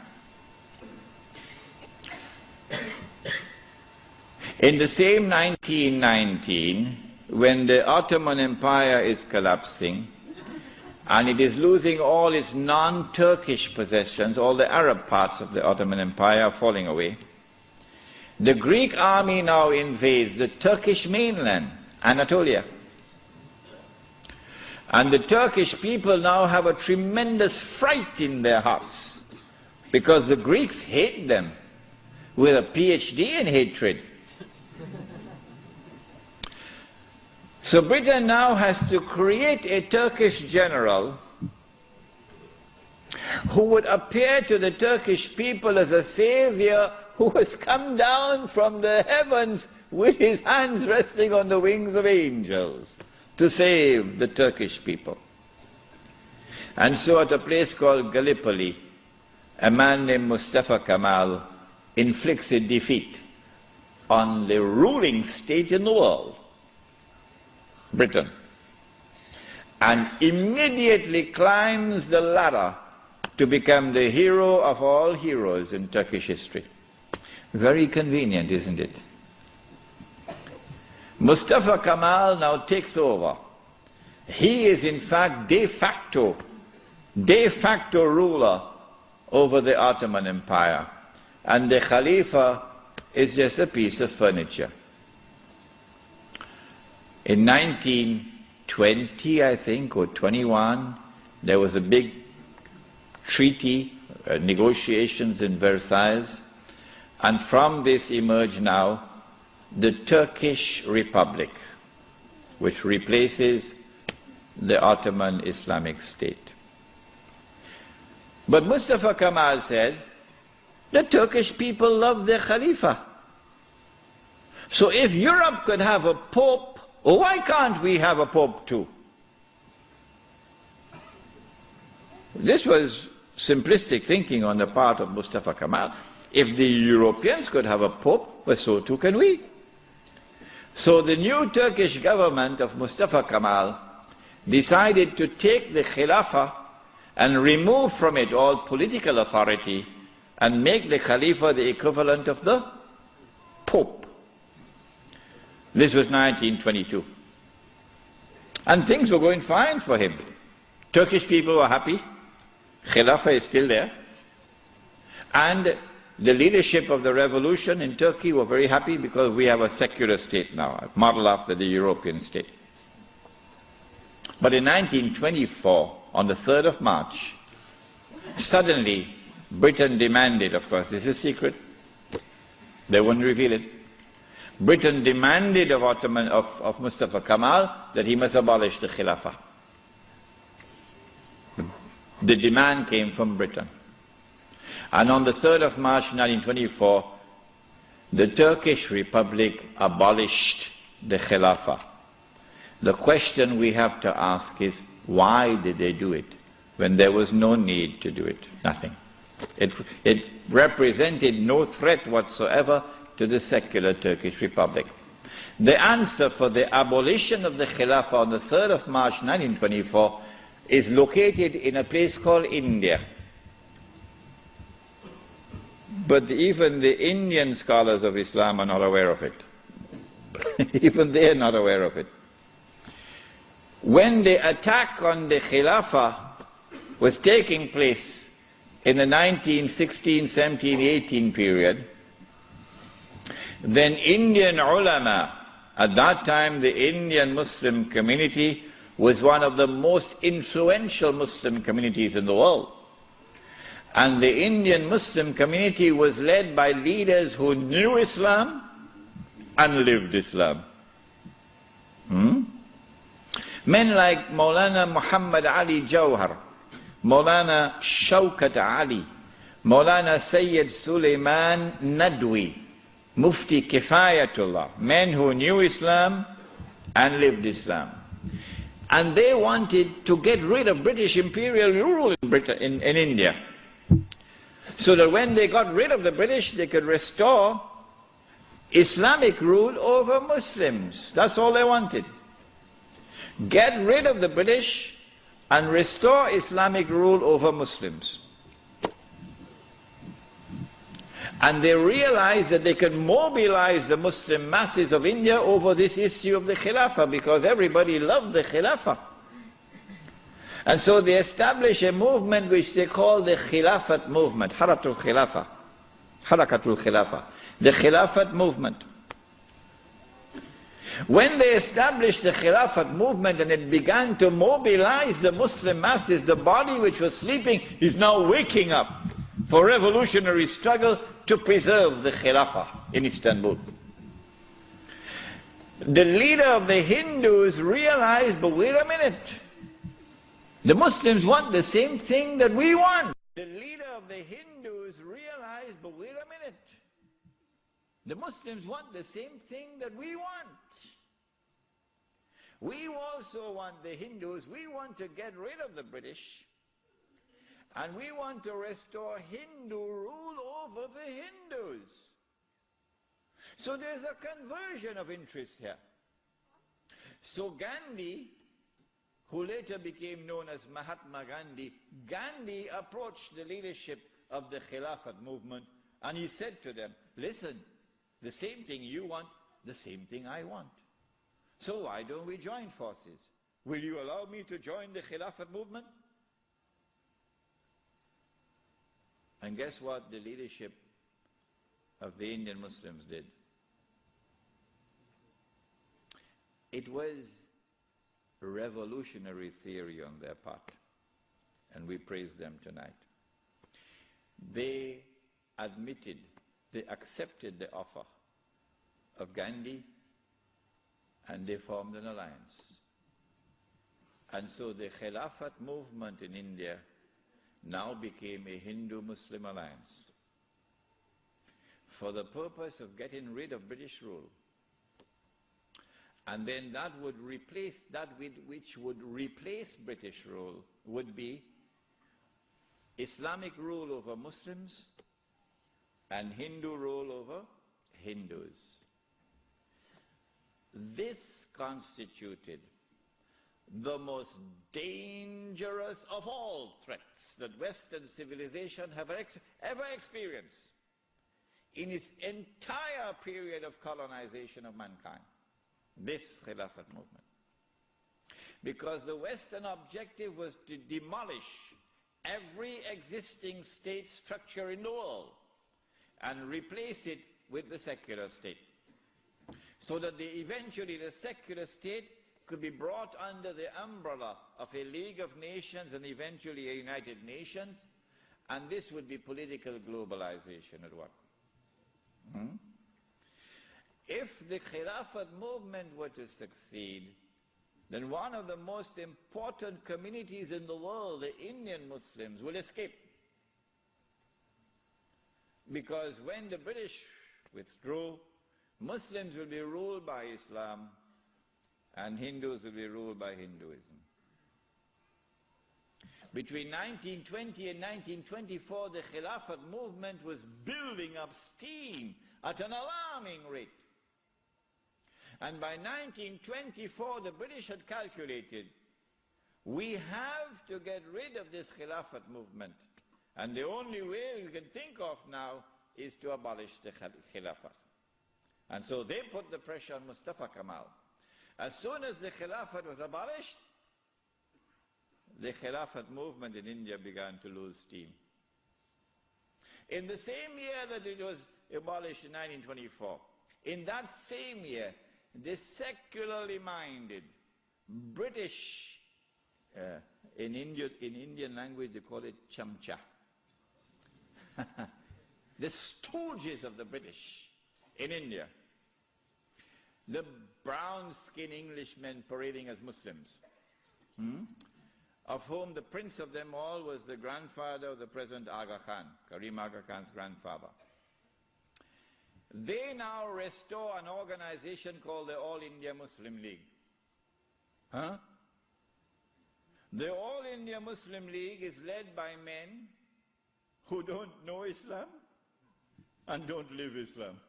In the same 1919, when the Ottoman Empire is collapsing and it is losing all its non-Turkish possessions, all the Arab parts of the Ottoman Empire are falling away, the Greek army now invades the Turkish mainland, Anatolia. And the Turkish people now have a tremendous fright in their hearts, because the Greeks hate them with a PhD in hatred. So Britain now has to create a Turkish general who would appear to the Turkish people as a savior who has come down from the heavens with his hands resting on the wings of angels to save the Turkish people. And so at a place called Gallipoli, a man named Mustafa Kemal inflicts a defeat on the ruling state in the world, Britain, and immediately climbs the ladder to become the hero of all heroes in Turkish history. Very convenient, isn't it? Mustafa Kemal now takes over He is in fact de facto ruler over the Ottoman Empire. And the Khalifa is just a piece of furniture. In 1920, I think, or 21, there was a big treaty, negotiations in Versailles, and from this emerged now the Turkish Republic, which replaces the Ottoman Islamic State. But Mustafa Kemal said, the Turkish people love their Khalifa. So if Europe could have a pope, why can't we have a pope too? This was simplistic thinking on the part of Mustafa Kemal. If the Europeans could have a pope, well, so too can we. So the new Turkish government of Mustafa Kemal decided to take the Khilafah and remove from it all political authority and make the Khalifa the equivalent of the Pope. This was 1922. And things were going fine for him. Turkish people were happy. Khilafah is still there. And the leadership of the revolution in Turkey were very happy because we have a secular state now, modeled after the European state. But in 1924, on the 3rd of March, suddenly Britain demanded, of course, this is secret, they wouldn't reveal it, Britain demanded of Mustafa Kemal that he must abolish the Khilafah. The demand came from Britain. And on the 3rd of March 1924, the Turkish Republic abolished the Khilafah. The question we have to ask is, why did they do it when there was no need to do it? Nothing. It represented no threat whatsoever to the secular Turkish Republic. The answer for the abolition of the Khilafah on the 3rd of March 1924 is located in a place called India. But even the Indian scholars of Islam are not aware of it. Even they are not aware of it. When the attack on the Khilafah was taking place in the 1916, 17, 18 period, then Indian ulama, at that time the Indian Muslim community was one of the most influential Muslim communities in the world. And the Indian Muslim community was led by leaders who knew Islam and lived Islam. Men like Maulana Muhammad Ali Jawhar, Maulana Shaukat Ali, Maulana Sayyid Sulaiman Nadwi, Mufti Kifayatullah, men who knew Islam and lived Islam. And they wanted to get rid of British imperial rule in India, so that when they got rid of the British, they could restore Islamic rule over Muslims. That's all they wanted. Get rid of the British and restore Islamic rule over Muslims. And they realized that they could mobilize the Muslim masses of India over this issue of the Khilafah, because everybody loved the Khilafah. And so they established a movement which they call the Khilafat movement, Harakatul Khilafah, the Khilafat movement. When they established the Khilafat movement and it began to mobilize the Muslim masses, the body which was sleeping is now waking up for revolutionary struggle to preserve the Khilafah in Istanbul. The leader of the Hindus realized, but wait a minute, the Muslims want the same thing that we want. The leader of the Hindus realized, but wait a minute, the Muslims want the same thing that we want. We also want, the Hindus, we want to get rid of the British, and we want to restore Hindu rule over the Hindus. So there's a conversion of interest here. So Gandhi, who later became known as Mahatma Gandhi, Gandhi approached the leadership of the Khilafat movement and he said to them, listen, the same thing you want, the same thing I want. So why don't we join forces? Will you allow me to join the Khilafat movement? And guess what the leadership of the Indian Muslims did? It was a revolutionary theory on their part, and we praise them tonight. They accepted the offer of Gandhi, and they formed an alliance. And so the Khilafat movement in India now became a Hindu-Muslim alliance for the purpose of getting rid of British rule. And then that would replace, that which would replace British rule would be Islamic rule over Muslims and Hindu rule over Hindus. This constituted the most dangerous of all threats that Western civilization have ever experienced in its entire period of colonization of mankind. This Khilafat movement. Because the Western objective was to demolish every existing state structure in the world and replace it with the secular state. So that eventually the secular state could be brought under the umbrella of a League of Nations and eventually a United Nations, and this would be political globalization at work. If the Khilafat movement were to succeed, then one of the most important communities in the world, the Indian Muslims, will escape. Because when the British withdrew, Muslims will be ruled by Islam and Hindus will be ruled by Hinduism. Between 1920 and 1924, the Khilafat movement was building up steam at an alarming rate. And by 1924, the British had calculated, we have to get rid of this Khilafat movement. And the only way we can think of now is to abolish the Khilafat. And so they put the pressure on Mustafa Kemal. As soon as the Khilafat was abolished, the Khilafat movement in India began to lose steam. In the same year that it was abolished in 1924, in that same year, the secularly minded British, in Indian language they call it chamcha, the stooges of the British in India, the brown-skinned Englishmen parading as Muslims, of whom the prince of them all was the grandfather of the present Aga Khan, Karim Aga Khan's grandfather. They now restore an organization called the All India Muslim League. The All India Muslim League is led by men who don't know Islam and don't live Islam.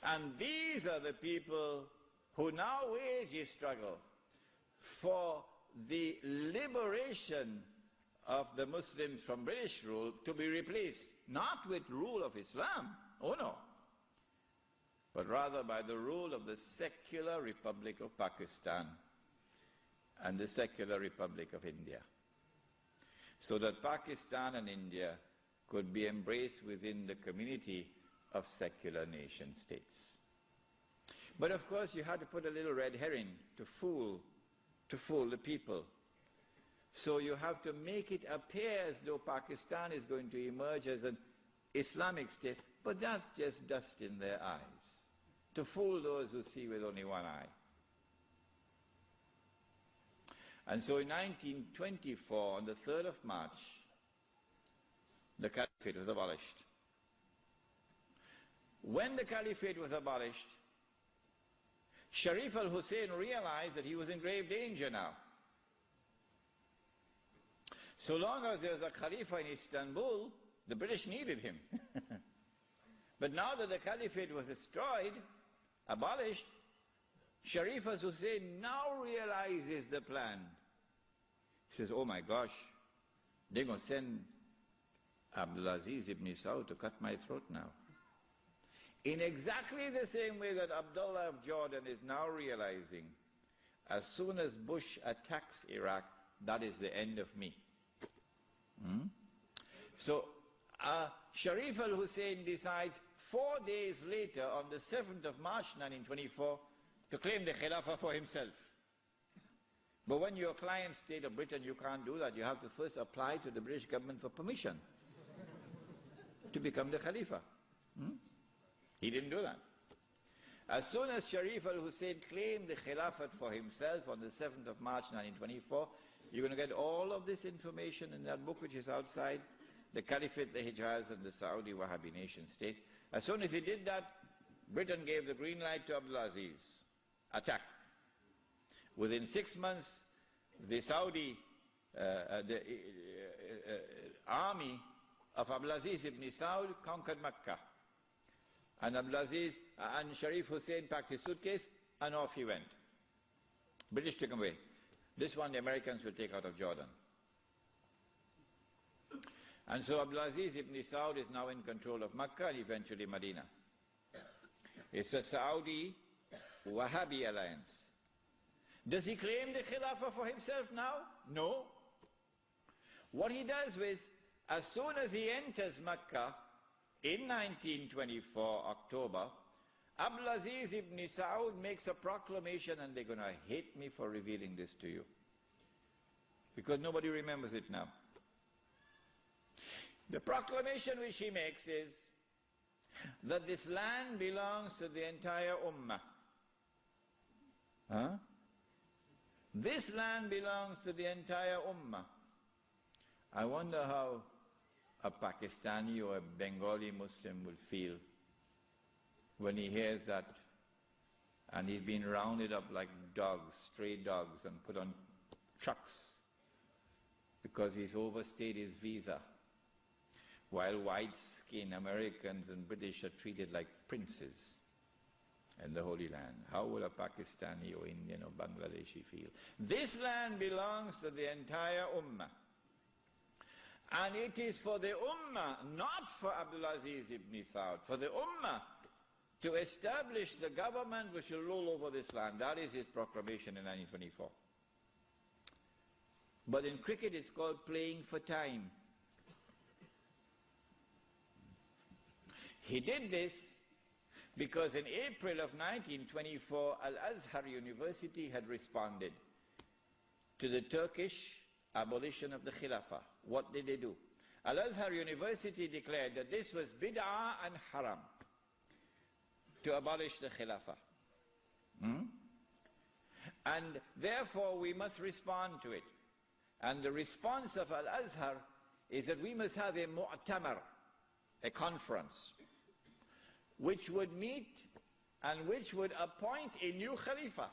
And these are the people who now wage a struggle for the liberation of the Muslims from British rule to be replaced, not with rule of Islam, oh no, but rather by the rule of the secular Republic of Pakistan and the secular Republic of India. So that Pakistan and India could be embraced within the community of secular nation states. But of course you had to put a little red herring to fool the people. So you have to make it appear as though Pakistan is going to emerge as an Islamic state, but that's just dust in their eyes, to fool those who see with only one eye. And so in 1924, on the 3rd of March, the Caliphate was abolished. When the Caliphate was abolished, Sharif al-Hussein realized that he was in grave danger now. So long as there was a Khalifa in Istanbul, the British needed him. But now that the Caliphate was destroyed, abolished, Sharif al-Hussein now realizes the plan. He says, oh my gosh, they're going to send Abdulaziz ibn Saud to cut my throat now. In exactly the same way that Abdullah of Jordan is now realizing as soon as Bush attacks Iraq, that is the end of me. So Sharif al-Hussein decides 4 days later, on the 7th of March 1924, to claim the Khilafah for himself. But when you're a client state of Britain, you can't do that. You have to first apply to the British government for permission to become the Khalifa. He didn't do that. As soon as Sharif al-Hussein claimed the Khilafat for himself on the 7th of March 1924, you're going to get all of this information in that book which is outside, The Caliphate, the Hijaz, and the Saudi Wahhabi nation state. As soon as he did that, Britain gave the green light to Abdulaziz. Attack. Within 6 months, the Saudi army of Abdulaziz ibn Saud conquered Mecca. And Abdulaziz and Sharif Hussein packed his suitcase and off he went. British took him away. This one the Americans will take out of Jordan. And so Abdulaziz ibn Saud is now in control of Mecca and eventually Medina. It's a Saudi Wahhabi alliance. Does he claim the Khilafah for himself now? No. What he does is, as soon as he enters Mecca, in 1924, October, Abdulaziz ibn Saud makes a proclamation, and they're going to hate me for revealing this to you, because nobody remembers it now. The proclamation which he makes is that this land belongs to the entire Ummah. This land belongs to the entire Ummah. I wonder how a Pakistani or a Bengali Muslim will feel when he hears that, and he's been rounded up like dogs, stray dogs, and put on trucks because he's overstayed his visa, while white-skinned Americans and British are treated like princes in the Holy Land. How will a Pakistani or Indian or Bangladeshi feel? This land belongs to the entire Ummah. And it is for the Ummah, not for Abdulaziz ibn Saud, for the Ummah to establish the government which will rule over this land. That is his proclamation in 1924. But in cricket it's called playing for time. He did this because in April of 1924, Al-Azhar University had responded to the Turkish abolition of the Khilafah. What did they do? Al-Azhar University declared that this was bid'ah and haram to abolish the Khilafah. And therefore we must respond to it. And the response of Al-Azhar is that we must have a mu'tamar, a conference, which would meet and which would appoint a new Khalifa.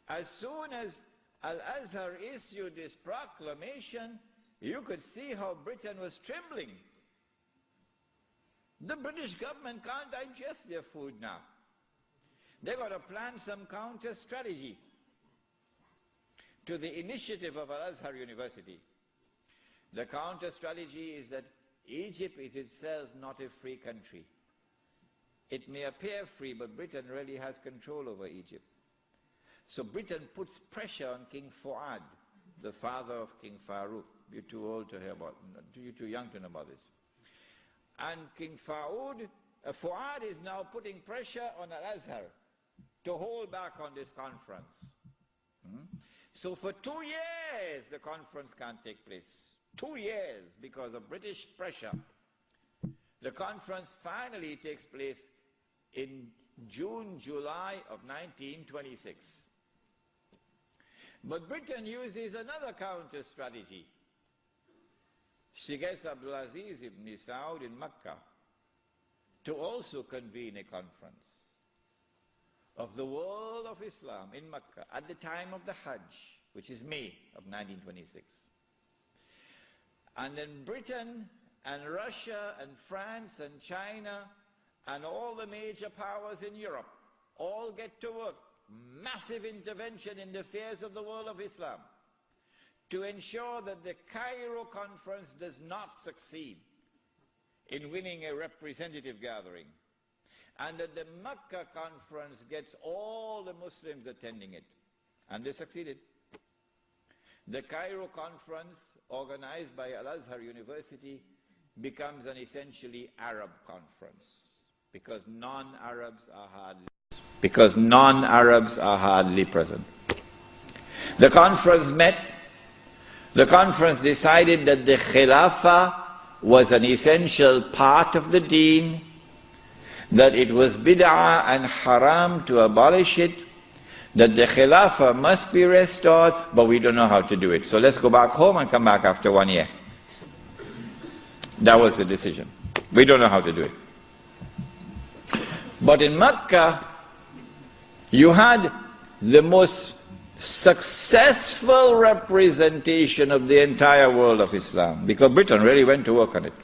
As soon as Al-Azhar issued this proclamation, you could see how Britain was trembling. The British government can't digest their food now. They've got to plan some counter strategy to the initiative of Al-Azhar University. The counter strategy is that Egypt is itself not a free country. It may appear free, but Britain really has control over Egypt. So Britain puts pressure on King Fuad, the father of King Farouk. You're too old to hear about, you're too young to know about this. And King Fuad is now putting pressure on Al-Azhar to hold back on this conference. So for 2 years the conference can't take place. 2 years because of British pressure. The conference finally takes place in June, July of 1926. But Britain uses another counter strategy. She gets Abdulaziz ibn Saud in Mecca to also convene a conference of the world of Islam in Mecca at the time of the Hajj, which is May of 1926. And then Britain and Russia and France and China and all the major powers in Europe all get to work. Massive intervention in the affairs of the world of Islam to ensure that the Cairo conference does not succeed in winning a representative gathering. and that the Makkah conference gets all the Muslims attending it. And they succeeded. The Cairo conference, organized by Al-Azhar University, becomes an essentially Arab conference because non-Arabs are hardly present. The conference met. The conference decided that the Khilafah was an essential part of the deen, that it was bid'ah and haram to abolish it, that the Khilafah must be restored, but we don't know how to do it. So let's go back home and come back after 1 year. That was the decision. We don't know how to do it. But in Mecca, you had the most successful representation of the entire world of Islam, because Britain really went to work on it.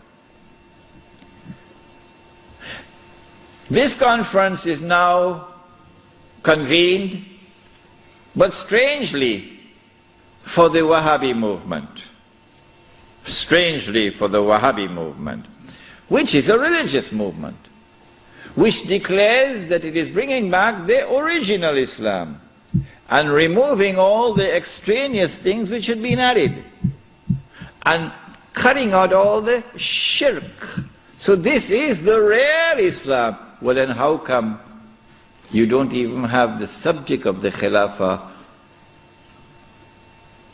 This conference is now convened, but strangely for the Wahhabi movement. Strangely for the Wahhabi movement, which is a religious movement, which declares that it is bringing back the original Islam and removing all the extraneous things which had been added and cutting out all the shirk. So this is the real Islam. Well, then how come you don't even have the subject of the Khilafah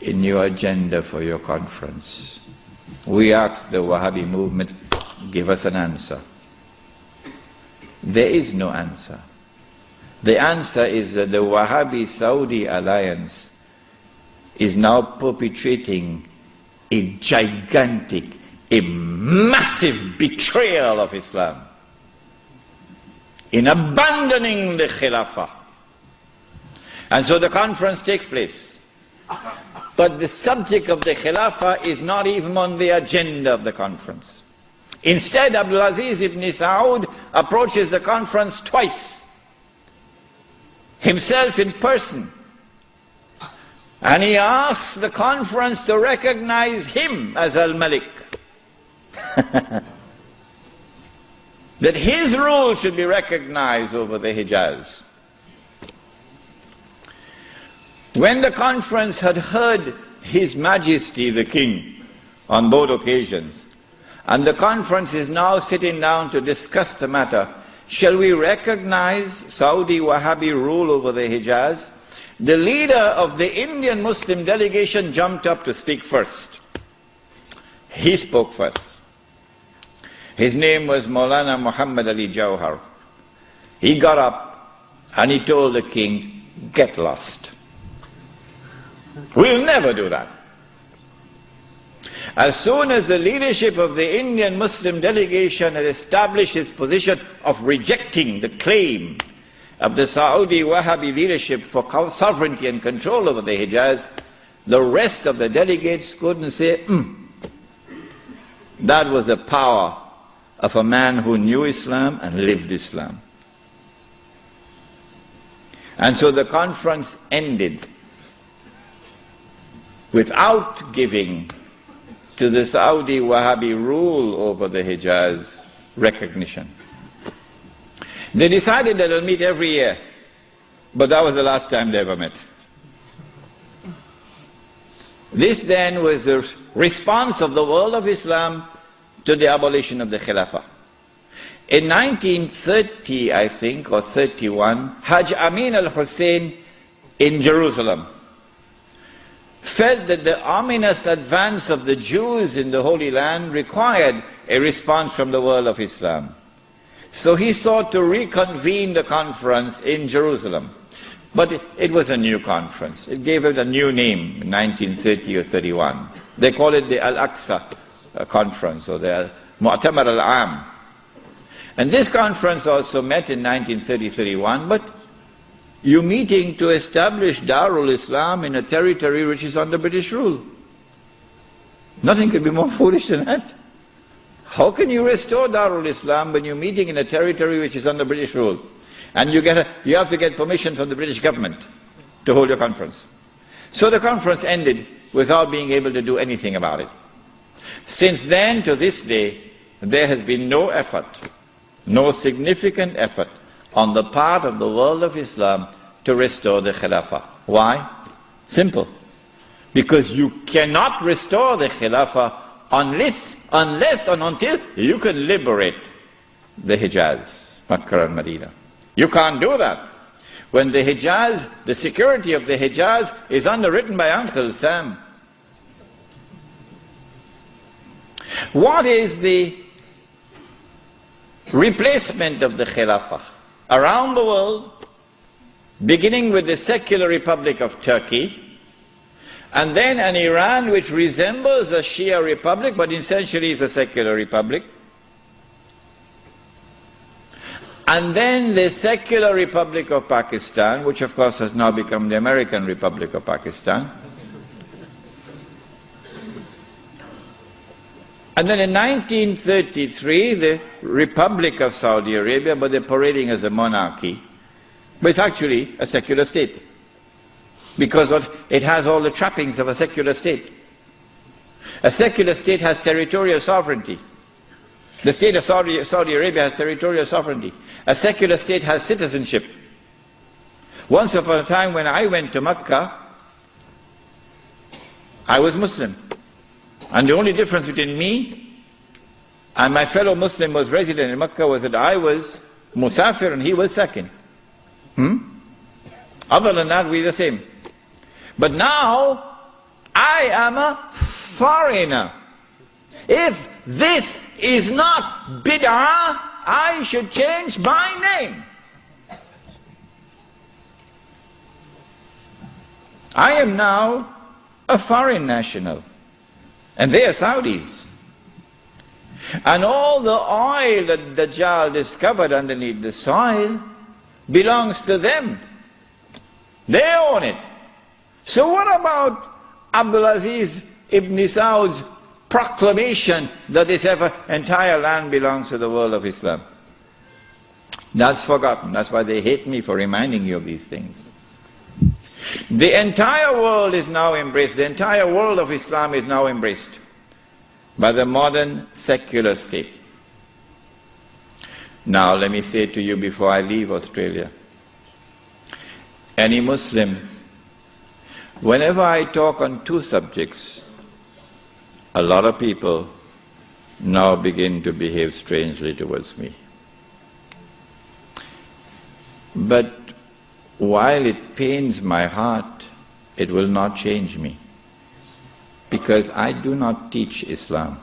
in your agenda for your conference? We asked the Wahhabi movement, give us an answer. There is no answer. The answer is that the Wahhabi-Saudi alliance is now perpetrating a gigantic, a massive betrayal of Islam in abandoning the Khilafah. And so the conference takes place. But the subject of the Khilafah is not even on the agenda of the conference. Instead, Abdulaziz ibn Saud approaches the conference twice, himself in person. And he asks the conference to recognize him as Al-Malik. That his rule should be recognized over the Hijaz. When the conference had heard His Majesty the King on both occasions, and the conference is now sitting down to discuss the matter, shall we recognize Saudi Wahhabi rule over the Hijaz? The leader of the Indian Muslim delegation jumped up to speak first. He spoke first. His name was Maulana Muhammad Ali Jawhar. He got up and he told the king, get lost. We'll never do that. As soon as the leadership of the Indian Muslim delegation had established its position of rejecting the claim of the Saudi Wahhabi leadership for sovereignty and control over the Hijaz, the rest of the delegates couldn't say, That was the power of a man who knew Islam and lived Islam. And so the conference ended without giving to the Saudi Wahhabi rule over the Hijaz recognition. They decided that they'll meet every year, but that was the last time they ever met. This then was the response of the world of Islam to the abolition of the Khilafah. In 1930, I think, or 31, Hajj Amin al-Hussein in Jerusalem felt that the ominous advance of the Jews in the Holy Land required a response from the world of Islam. So he sought to reconvene the conference in Jerusalem. But it was a new conference. It gave it a new name in 1930 or 31. They call it the Al-Aqsa Conference, or the Mu'tamar al-Am. And this conference also met in 1930-31, but you're meeting to establish Darul Islam in a territory which is under British rule. Nothing could be more foolish than that. How can you restore Darul Islam when you're meeting in a territory which is under British rule? And you have to get permission from the British government to hold your conference. So the conference ended without being able to do anything about it. Since then to this day, there has been no effort no significant effort on the part of the world of Islam to restore the Khilafah. Why? Simple. Because you cannot restore the Khilafah unless and until you can liberate the Hijaz, Makkah and Medina. You can't do that when the Hijaz, the security of the Hijaz is underwritten by Uncle Sam. What is the replacement of the Khilafah? Around the world, beginning with the secular Republic of Turkey, and then an Iran which resembles a Shia republic but essentially is a secular republic, and then the secular Republic of Pakistan, which of course has now become the American Republic of Pakistan. And then in 1933, the Republic of Saudi Arabia, but they're parading as a monarchy, but it's actually a secular state, because it has all the trappings of a secular state. A secular state has territorial sovereignty. The state of Saudi Arabia has territorial sovereignty. A secular state has citizenship. Once upon a time when I went to Mecca, I was Muslim. And the only difference between me and my fellow Muslim who was resident in Mecca was that I was Musafir and he was Sakin. Other than that, we're the same. But now, I am a foreigner. If this is not bid'ah, I should change my name. I am now a foreign national. And they are Saudis. And all the oil that Dajjal discovered underneath the soil belongs to them. They own it. So what about Abdulaziz ibn Saud's proclamation that this entire land belongs to the world of Islam? That's forgotten. That's why they hate me for reminding you of these things. The entire world is now embraced, the entire world of Islam is now embraced by the modern secular state. Now let me say to you before I leave Australia, any Muslim, whenever I talk on two subjects, a lot of people now begin to behave strangely towards me. But while it pains my heart, it will not change me. Because I do not teach Islam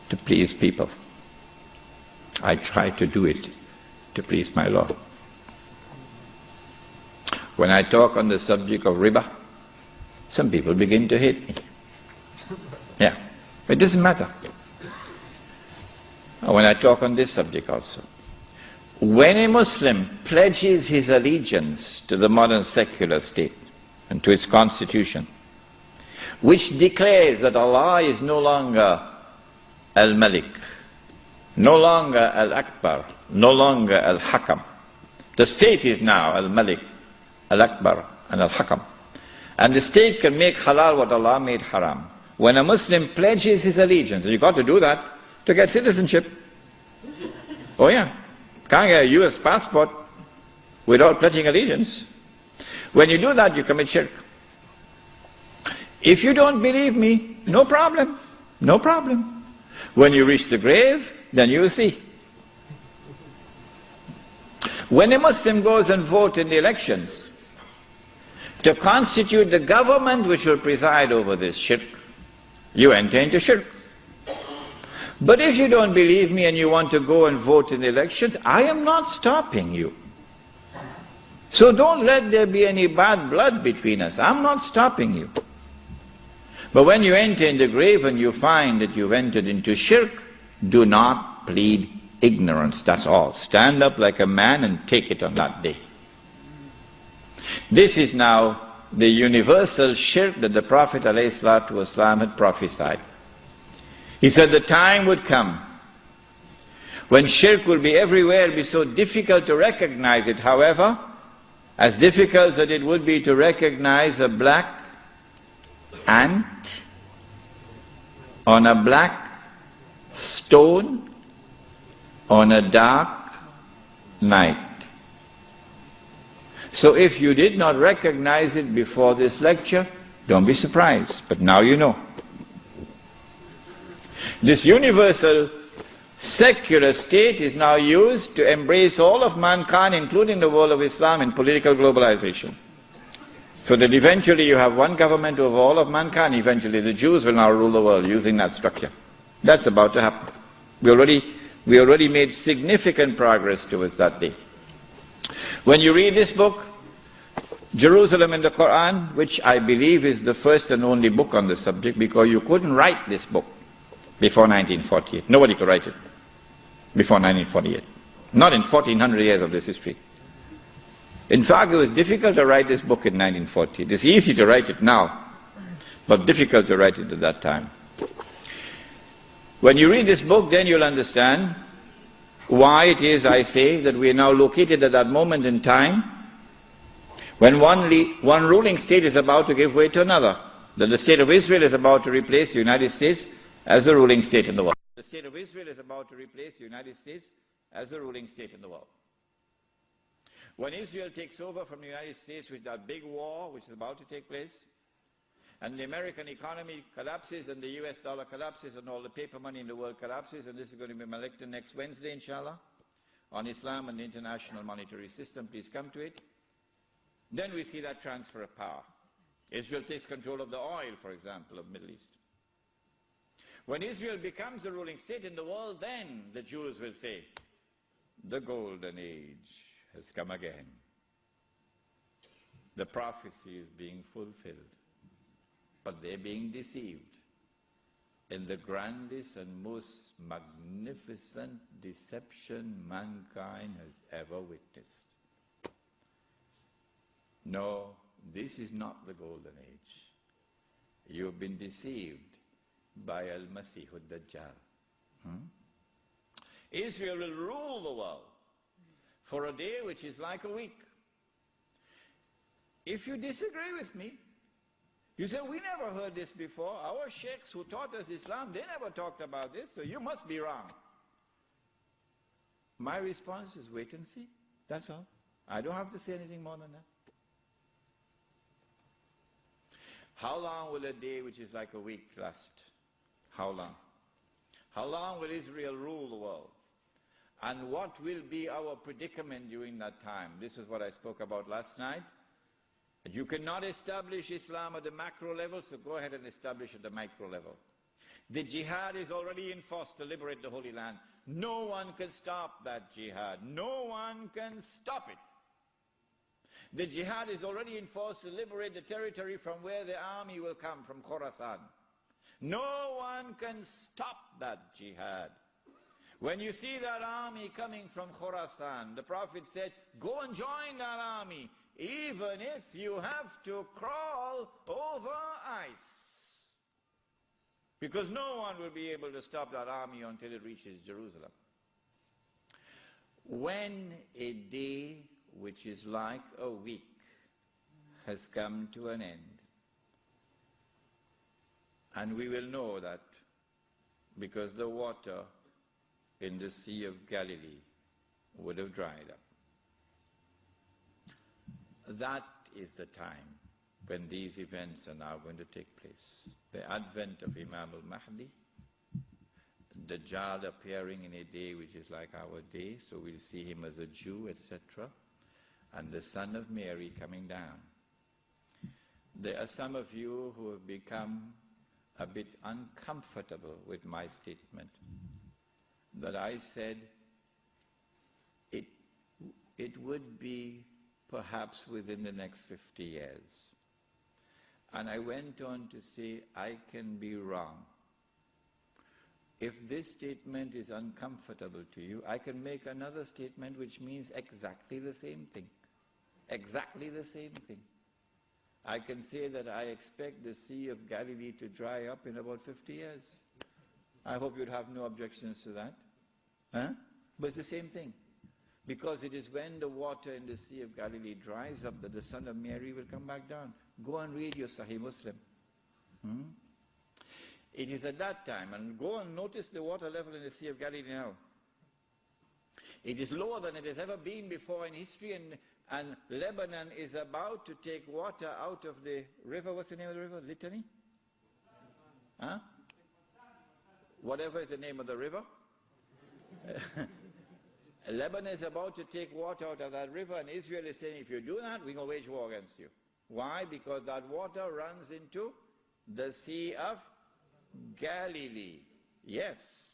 to please people. I try to do it to please my Lord. When I talk on the subject of riba, some people begin to hate me. Yeah, it doesn't matter. When I talk on this subject also. When a Muslim pledges his allegiance to the modern secular state and to its constitution, which declares that Allah is no longer Al-Malik, no longer Al-Akbar, no longer Al-Hakam. The state is now Al-Malik, Al-Akbar and Al-Hakam. And the state can make halal what Allah made haram. When a Muslim pledges his allegiance, and you've got to do that to get citizenship. Oh yeah. Can't get a US passport without pledging allegiance. When you do that, you commit shirk. If you don't believe me, no problem. No problem. When you reach the grave, then you will see. When a Muslim goes and votes in the elections to constitute the government which will preside over this shirk, you enter into shirk. But if you don't believe me and you want to go and vote in the elections, I am not stopping you. So don't let there be any bad blood between us. I'm not stopping you. But when you enter in the grave and you find that you've entered into shirk, do not plead ignorance, that's all. Stand up like a man and take it on that day. This is now the universal shirk that the Prophet ﷺ had prophesied. He said the time would come when shirk will be everywhere, it'll be so difficult to recognize it. However, as difficult as it would be to recognize a black ant on a black stone, on a dark night. So if you did not recognize it before this lecture, don't be surprised, but now you know. This universal secular state is now used to embrace all of mankind, including the world of Islam, in political globalization. So that eventually you have one government over all of mankind. Eventually the Jews will now rule the world using that structure. That's about to happen. We already made significant progress towards that day. When you read this book, Jerusalem in the Quran, which I believe is the first and only book on the subject, because you couldn't write this book before 1948. Nobody could write it before 1948. Not in 1400 years of this history. In fact, it was difficult to write this book in 1948. It's easy to write it now, but difficult to write it at that time. When you read this book, then you'll understand why it is I say that we are now located at that moment in time when one ruling state is about to give way to another. That the state of Israel is about to replace the United States as the ruling state in the world. The state of Israel is about to replace the United States as the ruling state in the world. When Israel takes over from the United States with that big war which is about to take place, and the American economy collapses and the US dollar collapses and all the paper money in the world collapses, and this is going to be my lecture next Wednesday, inshallah, on Islam and the international monetary system. Please come to it. Then we see that transfer of power. Israel takes control of the oil, for example, of the Middle East. When Israel becomes the ruling state in the world, then the Jews will say, the golden age has come again. The prophecy is being fulfilled. But they're being deceived in the grandest and most magnificent deception mankind has ever witnessed. No, this is not the golden age. You've been deceived by Al-Masih al-Dajjal. Israel will rule the world for a day which is like a week. If you disagree with me, you say, we never heard this before. Our sheikhs who taught us Islam, they never talked about this, so you must be wrong. My response is wait and see. That's all. I don't have to say anything more than that. How long will a day which is like a week last? How long? How long will Israel rule the world? And what will be our predicament during that time? This is what I spoke about last night. You cannot establish Islam at the macro level, so go ahead and establish at the micro level. The jihad is already in force to liberate the Holy Land. No one can stop that jihad. No one can stop it. The jihad is already in force to liberate the territory from where the army will come, from Khorasan. No one can stop that jihad. When you see that army coming from Khorasan, the Prophet said, go and join that army, even if you have to crawl over ice. Because no one will be able to stop that army until it reaches Jerusalem. When a day which is like a week has come to an end, and we will know that because the water in the Sea of Galilee would have dried up. That is the time when these events are now going to take place. The advent of Imam al-Mahdi, Dajjal appearing in a day which is like our day, so we'll see him as a Jew, etc., and the Son of Mary coming down. There are some of you who have become a bit uncomfortable with my statement that I said it would be perhaps within the next 50 years. And I went on to say, I can be wrong. If this statement is uncomfortable to you, I can make another statement which means exactly the same thing. Exactly the same thing. I can say that I expect the Sea of Galilee to dry up in about 50 years. I hope you'd have no objections to that. Huh? But it's the same thing. Because it is when the water in the Sea of Galilee dries up that the Son of Mary will come back down. Go and read your Sahih Muslim. It is at that time, and go and notice the water level in the Sea of Galilee now. It is lower than it has ever been before in history, and Lebanon is about to take water out of the river. What's the name of the river? Litany? Huh? Whatever is the name of the river. Lebanon is about to take water out of that river, and Israel is saying, if you do that, we're going to wage war against you. Why? Because that water runs into the Sea of Galilee. Yes.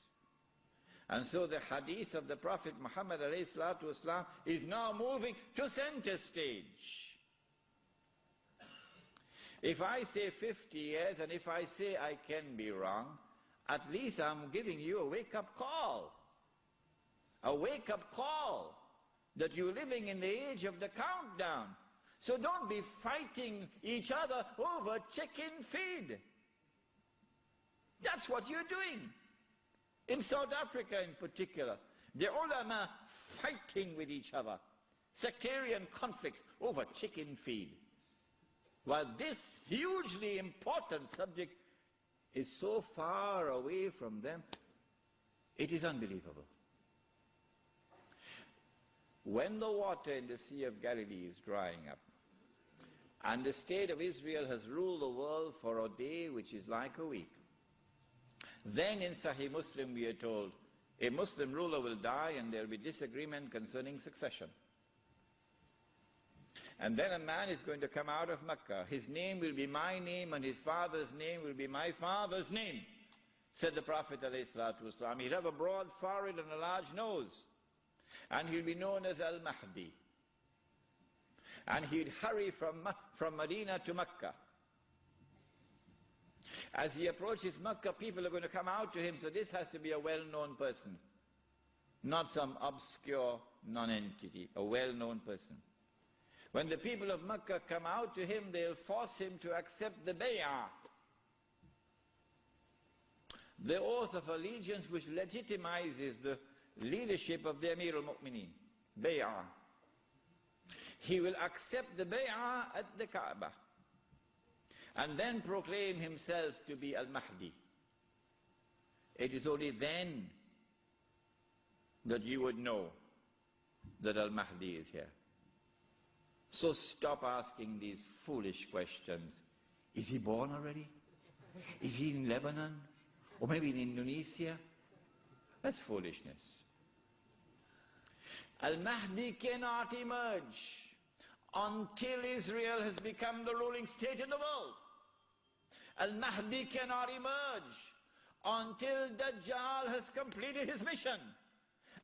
And so the hadith of the Prophet Muhammad ﷺ is now moving to center stage. If I say 50 years, and if I say I can be wrong, at least I'm giving you a wake-up call. A wake-up call that you're living in the age of the countdown. So don't be fighting each other over chicken feed. That's what you're doing. In South Africa in particular, the ulama fighting with each other. Sectarian conflicts over chicken feed. While this hugely important subject is so far away from them, it is unbelievable. When the water in the Sea of Galilee is drying up, and the state of Israel has ruled the world for a day which is like a week, then in Sahih Muslim we are told, a Muslim ruler will die and there will be disagreement concerning succession. And then a man is going to come out of Mecca. His name will be my name and his father's name will be my father's name, said the Prophet ﷺ. He'll have a broad forehead and a large nose. And he'll be known as Al-Mahdi. And he'd hurry from Medina to Mecca. As he approaches Mecca, people are going to come out to him, so this has to be a well-known person. Not some obscure non-entity, a well-known person. When the people of Mecca come out to him, they'll force him to accept the bay'ah, the oath of allegiance which legitimizes the leadership of the Amir al-Mu'mineen, bay'ah. He will accept the bay'ah at the Kaaba and then proclaim himself to be Al-Mahdi. It is only then that you would know that Al-Mahdi is here. So stop asking these foolish questions. Is he born already? Is he in Lebanon? Or maybe in Indonesia? That's foolishness. Al-Mahdi cannot emerge until Israel has become the ruling state in the world. Al-Mahdi cannot emerge until Dajjal has completed his mission.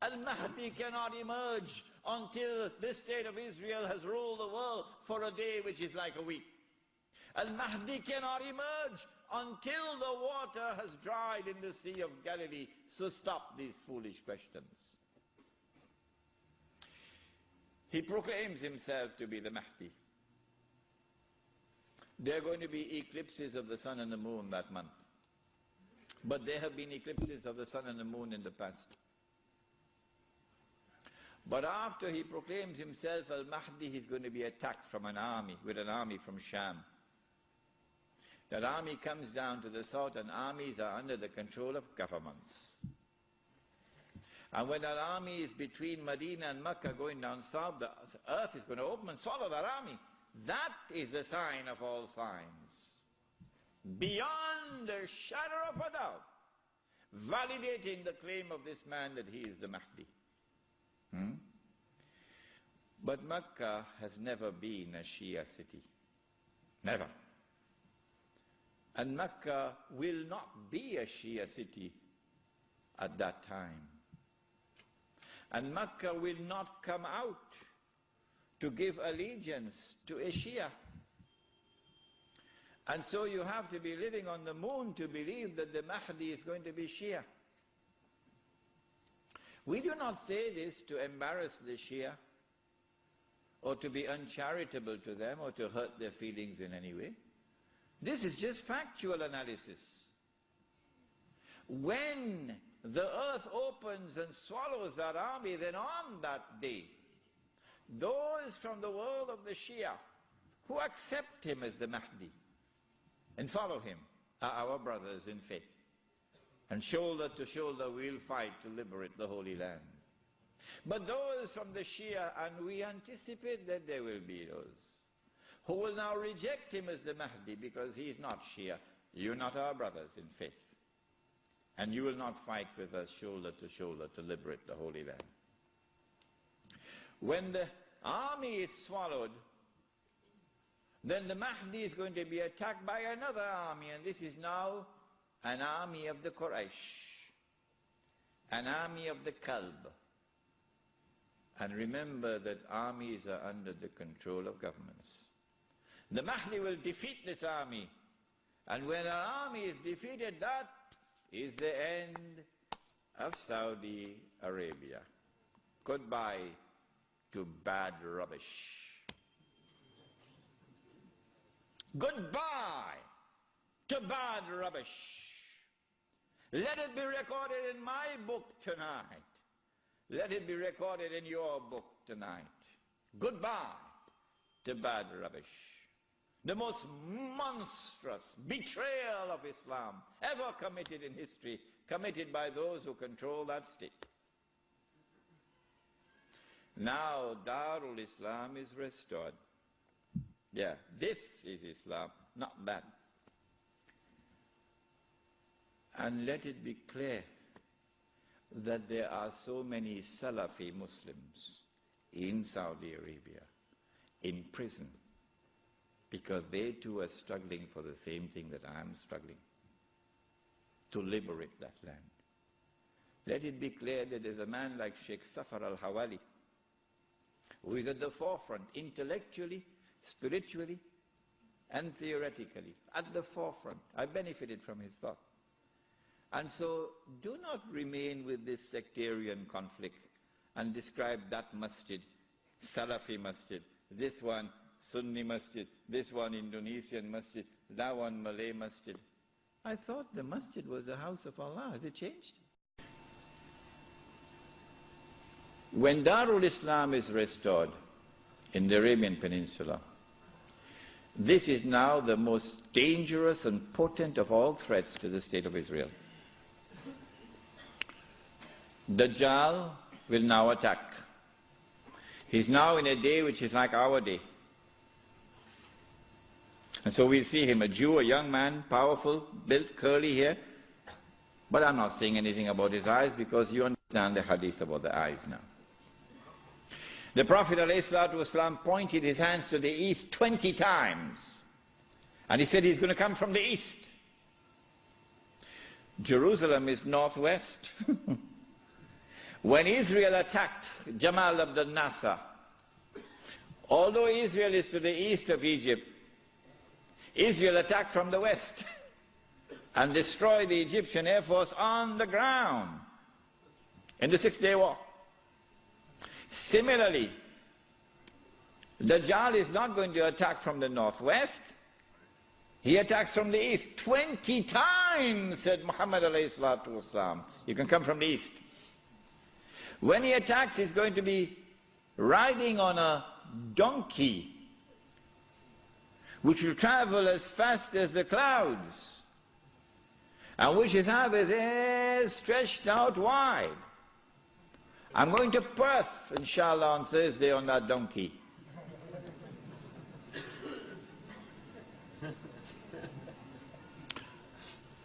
Al-Mahdi cannot emerge until the state of Israel has ruled the world for a day which is like a week. Al-Mahdi cannot emerge until the water has dried in the Sea of Galilee. So stop these foolish questions. He proclaims himself to be the Mahdi. There are going to be eclipses of the sun and the moon that month. But there have been eclipses of the sun and the moon in the past. But after he proclaims himself Al-Mahdi, he's going to be attacked from an army, with an army from Sham. That army comes down to the south, and armies are under the control of governments. And when that army is between Medina and Mecca going down south, the earth is going to open and swallow that army. That is the sign of all signs. Beyond a shadow of a doubt, validating the claim of this man that he is the Mahdi. But Mecca has never been a Shia city. Never. And Mecca will not be a Shia city at that time. And Mecca will not come out to give allegiance to a Shia. And so you have to be living on the moon to believe that the Mahdi is going to be Shia. We do not say this to embarrass the Shia, or to be uncharitable to them, or to hurt their feelings in any way. This is just factual analysis. When the earth opens and swallows that army, then on that day, those from the world of the Shia who accept him as the Mahdi and follow him are our brothers in faith. And shoulder to shoulder we'll fight to liberate the Holy Land. But those from the Shia, and we anticipate that there will be those, who will now reject him as the Mahdi because he is not Shia. You're not our brothers in faith. And you will not fight with us shoulder to liberate the Holy Land. When the army is swallowed, then the Mahdi is going to be attacked by another army, and this is now an army of the Quraysh, an army of the Kalb. And remember that armies are under the control of governments. The Mahdi will defeat this army, and when an army is defeated, that is the end of Saudi Arabia. Goodbye to bad rubbish. Goodbye to bad rubbish. Let it be recorded in my book tonight. Let it be recorded in your book tonight. Goodbye to bad rubbish. The most monstrous betrayal of Islam ever committed in history, committed by those who control that state. Now Darul Islam is restored. Yeah, this is Islam, not that. And let it be clear that there are so many Salafi Muslims in Saudi Arabia, in prison, because they too are struggling for the same thing that I am struggling, to liberate that land. Let it be clear that there's a man like Sheikh Safar al-Hawali, who is at the forefront, intellectually, spiritually, and theoretically, at the forefront. I benefited from his thought. And so do not remain with this sectarian conflict and describe that masjid, Salafi masjid, this one Sunni masjid, this one Indonesian masjid, that one Malay masjid. I thought the masjid was the house of Allah. Has it changed? When Darul Islam is restored in the Arabian Peninsula, this is now the most dangerous and potent of all threats to the state of Israel. Dajjal will now attack. He's now in a day which is like our day. And so we'll see him, a Jew, a young man, powerful, built, curly hair. But I'm not saying anything about his eyes because you understand the hadith about the eyes now. The Prophet ﷺ pointed his hands to the east 20 times. And he said he's going to come from the east. Jerusalem is northwest. When Israel attacked Jamal Abdel Nasser, although Israel is to the east of Egypt, Israel attacked from the west and destroyed the Egyptian Air Force on the ground in the Six-Day War. Similarly, Dajjal is not going to attack from the northwest. He attacks from the east. 20 times, said Muhammad alayhi salatu wasalam. You can come from the east. When he attacks, he's going to be riding on a donkey, which will travel as fast as the clouds, and which will have his ears stretched out wide. I'm going to Perth, inshallah, on Thursday on that donkey.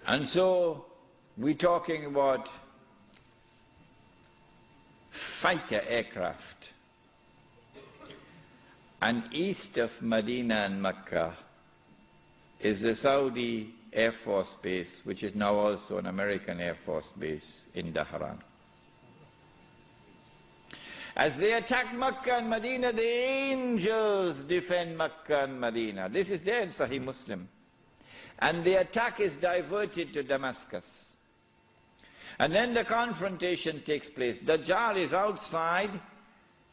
And so we're talking about fighter aircraft. And east of Medina and Mecca is the Saudi Air Force Base, which is now also an American Air Force Base in Dhahran. As they attack Mecca and Medina, the angels defend Mecca and Medina. This is there in Sahih Muslim. And the attack is diverted to Damascus. And then the confrontation takes place. Dajjal is outside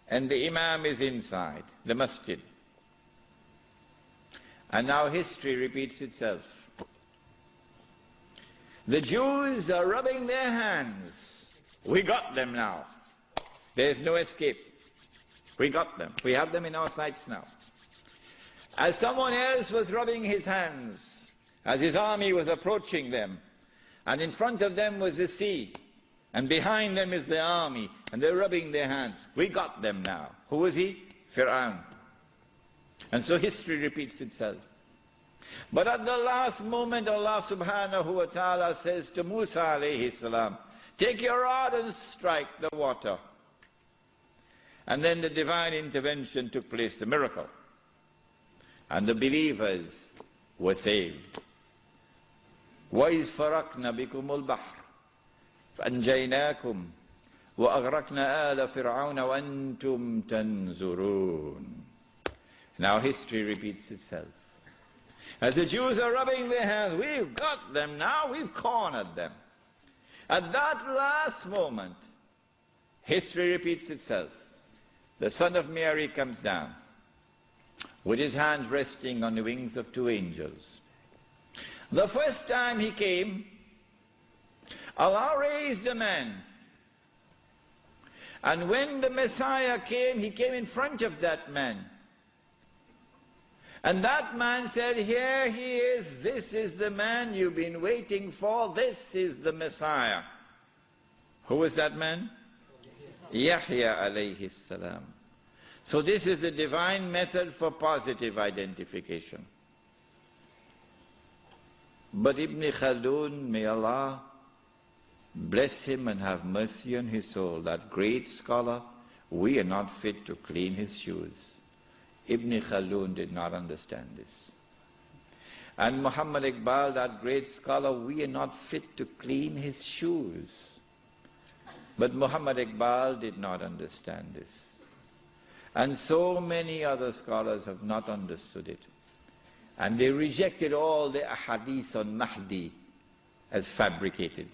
and the Imam is inside, the masjid. And now history repeats itself. The Jews are rubbing their hands. We got them now. There's no escape. We got them. We have them in our sights now. As someone else was rubbing his hands, as his army was approaching them, and in front of them was the sea, And behind them is the army, and they're rubbing their hands. We got them now. Who was he? Fir'aun. And so history repeats itself. But at the last moment, Allah subhanahu wa ta'ala says to Musa alayhi salam, take your rod and strike the water. And then the divine intervention took place, the miracle. And the believers were saved. وَإِذْ فَرَقْنَا بِكُمُ الْبَحْرِ فَأَنْجَيْنَاكُمْ وَأَغْرَقْنَا آلَ فِرْعَوْنَ وَأَنْتُمْ تَنْظُرُونَ. Now history repeats itself. As the Jews are rubbing their hands, we've got them now, we've cornered them. At that last moment, history repeats itself. The son of Mary comes down, with his hands resting on the wings of two angels. The first time he came, Allah raised a man. And when the Messiah came, he came in front of that man. And that man said, here he is, this is the man you've been waiting for, this is the Messiah. Who was that man? Yahya alayhi salam. So this is the divine method for positive identification. But Ibn Khaldun, may Allah bless him and have mercy on his soul, that great scholar, we are not fit to clean his shoes. Ibn Khaldun did not understand this. And Muhammad Iqbal, that great scholar, we are not fit to clean his shoes. But Muhammad Iqbal did not understand this. And so many other scholars have not understood it. And they rejected all the ahadith on Mahdi as fabricated.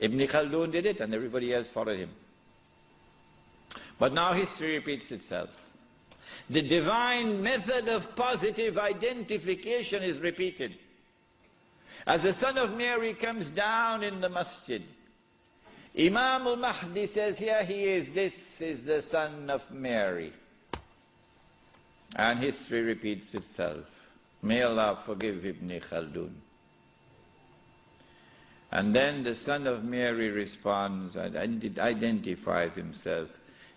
Ibn Khaldun did it and everybody else followed him. But now history repeats itself. The divine method of positive identification is repeated. As the son of Mary comes down in the masjid, Imam al-Mahdi says, here he is, this is the son of Mary. And history repeats itself. May Allah forgive Ibn Khaldun. And then the son of Mary responds and identifies himself.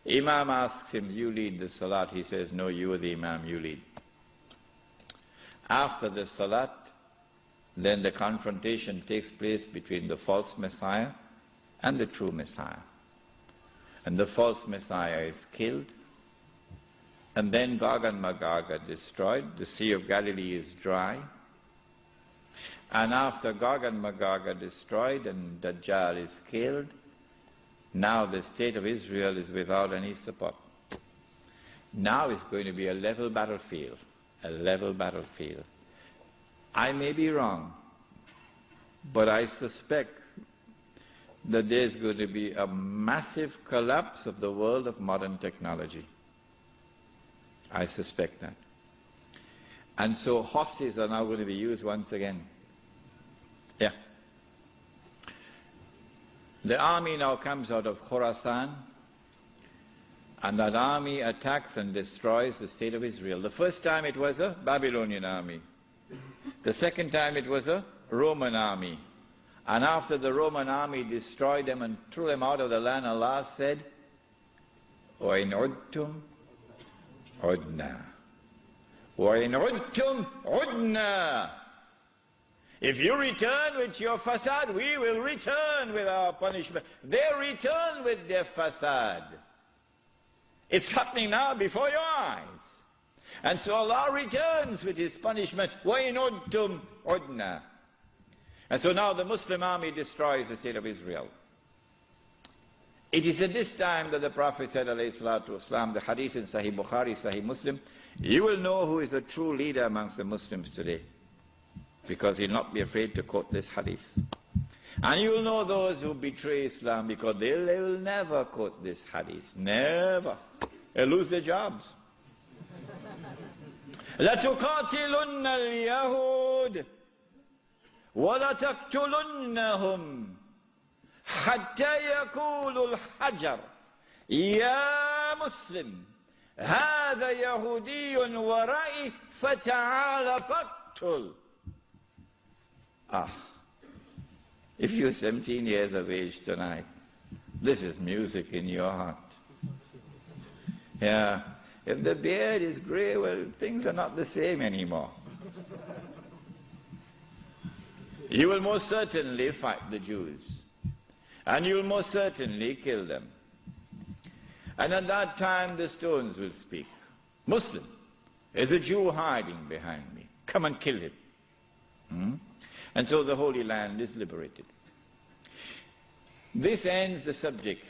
Imam asks him, you lead the salat. He says, no, you are the Imam, you lead. After the salat, then the confrontation takes place between the false Messiah and the true Messiah. And the false Messiah is killed. And then Gog and Magog are destroyed. The Sea of Galilee is dry. And after Gog and Magog are destroyed and Dajjal is killed, now the state of Israel is without any support. Now it's going to be a level battlefield. A level battlefield. I may be wrong, but I suspect that there's going to be a massive collapse of the world of modern technology. I suspect that. And so horses are now going to be used once again. Yeah. The army now comes out of Khorasan, and that army attacks and destroys the state of Israel. The first time it was a Babylonian army. The second time it was a Roman army. And after the Roman army destroyed them and threw them out of the land, Allah said, وَإِنْ عُدْتُمْ عُدْنَا وَإِنْ عُدْتُمْ عُدْنَا. If you return with your fasad, we will return with our punishment. They return with their fasad. It's happening now before your eyes. And so Allah returns with His punishment. وَإِنْ عُدْتُمْ عُدْنَا. And so now the Muslim army destroys the state of Israel. It is at this time that the Prophet said, alayhi salatu wasalam, the hadith in Sahih Bukhari, Sahih Muslim, you will know who is a true leader amongst the Muslims today. Because he'll not be afraid to quote this hadith. And you will know those who betray Islam because they will never quote this hadith. Never. They'll lose their jobs. لَتُقَاتِلُنَّ الْيَهُودِ وَلَتَقْتُلُنَّهُمْ حَتَّى يَقُولُ الْحَجَرُ يَا مُسْلِمْ هَذَا يَهُودِيٌّ وَرَائِي فَتَعَالَ فَاقْتُلْ. If you're 17 years of age tonight, this is music in your heart. Yeah. If the beard is grey, well, things are not the same anymore. You will most certainly fight the Jews. And you will most certainly kill them. And at that time the stones will speak. Muslim, there's a Jew hiding behind me. Come and kill him. And so the Holy Land is liberated. This ends the subject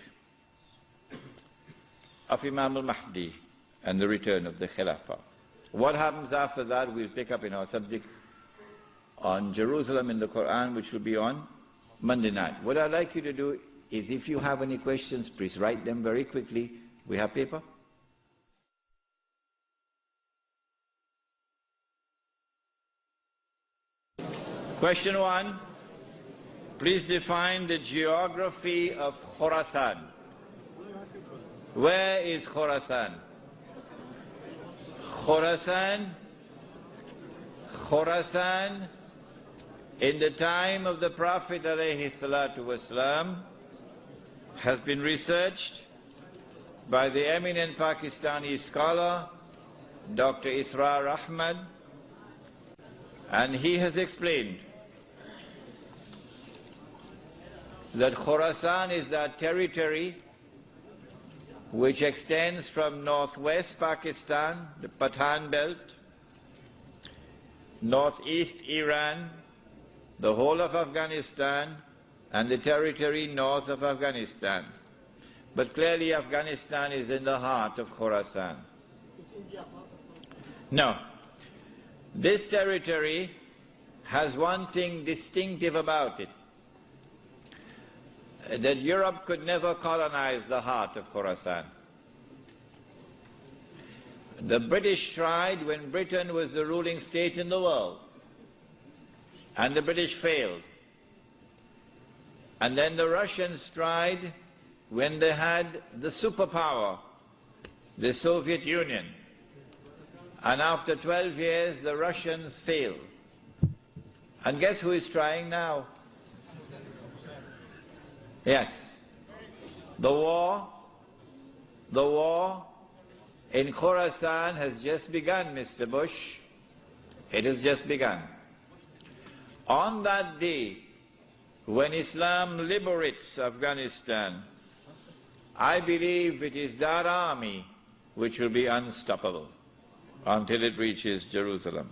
of Imam al-Mahdi and the return of the Khilafah. What happens after that we'll pick up in our subject on Jerusalem in the Quran, which will be on Monday night. What I'd like you to do is, if you have any questions, please write them very quickly. We have paper? Question 1. Please define the geography of Khorasan. Where is Khorasan? Khorasan, in the time of the Prophet ﷺ, has been researched by the eminent Pakistani scholar, Dr. Israr Ahmad, and he has explained that Khorasan is that territory which extends from northwest Pakistan, the Pathan belt, northeast Iran, the whole of Afghanistan, and the territory north of Afghanistan. But clearly Afghanistan is in the heart of Khorasan. No. This territory has one thing distinctive about it, that Europe could never colonize the heart of Khorasan. The British tried when Britain was the ruling state in the world, and the British failed. And then the Russians tried when they had the superpower, the Soviet Union. And after 12 years, the Russians failed. And guess who is trying now? Yes. The war in Khorasan has just begun, Mr. Bush. It has just begun. On that day, when Islam liberates Afghanistan, I believe it is that army which will be unstoppable until it reaches Jerusalem.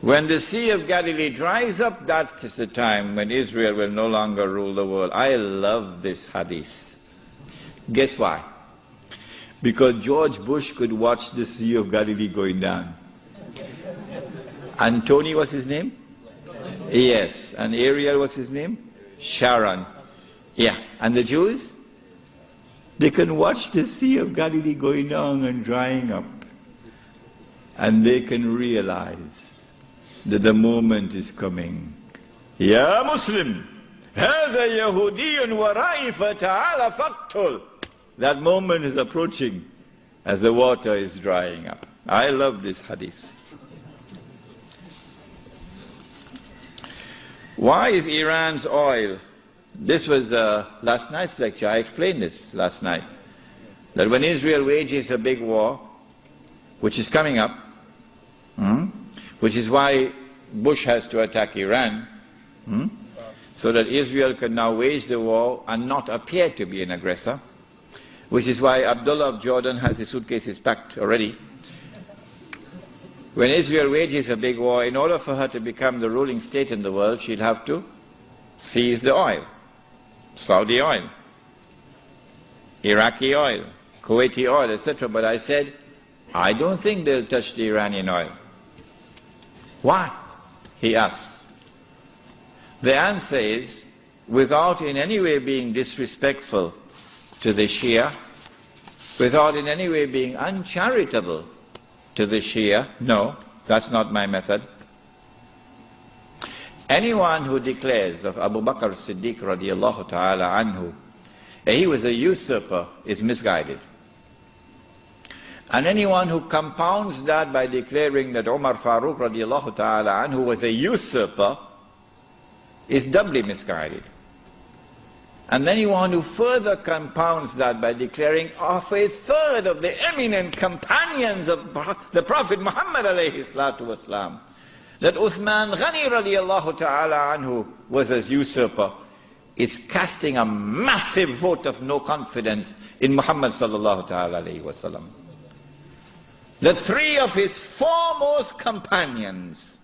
When the Sea of Galilee dries up, that is the time when Israel will no longer rule the world. I love this hadith. Guess why? Because George Bush could watch the Sea of Galilee going down. And Tony, what's his name? Yes. And Ariel, what's his name? Sharon. Yeah. And the Jews? They can watch the Sea of Galilee going down and drying up. And they can realize that the moment is coming. Ya Muslim, هذا يهودي ورائي فتعال فاقتل. That moment is approaching as the water is drying up. I love this hadith. Why is Iran's oil? This was last night's lecture. I explained this last night. That when Israel wages a big war, which is coming up, which is why Bush has to attack Iran, so that Israel can now wage the war and not appear to be an aggressor, which is why Abdullah of Jordan has his suitcases packed already. When Israel wages a big war, in order for her to become the ruling state in the world, she'll have to seize the oil. Saudi oil, Iraqi oil, Kuwaiti oil, etc. But I said, I don't think they'll touch the Iranian oil. Why? He asks. The answer is, without in any way being disrespectful to the Shia, without in any way being uncharitable to the Shia, no, that's not my method. Anyone who declares of Abu Bakr as-Siddiq radiallahu ta'ala anhu, he was a usurper, is misguided. And anyone who compounds that by declaring that Umar Farooq radiallahu ta'ala anhu was a usurper is doubly misguided. And anyone who further compounds that by declaring of a third of the eminent companions of the Prophet Muhammad alayhi salatu wasalam, that Uthman Ghani radiallahu ta'ala anhu was a usurper, is casting a massive vote of no confidence in Muhammad sallallahu ta'ala alayhi wasallam. The three of his foremost companions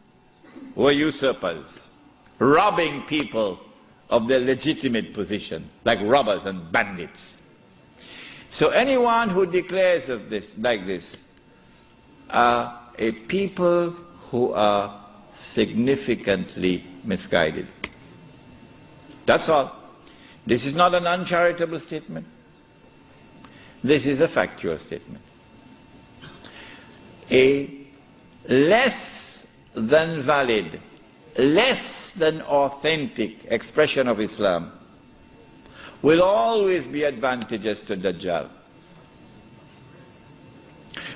were usurpers, robbing people of their legitimate position, like robbers and bandits. So anyone who declares of this, like this, are a people who are significantly misguided. That's all. This is not an uncharitable statement. This is a factual statement. A less than valid, less than authentic expression of Islam will always be advantageous to Dajjal.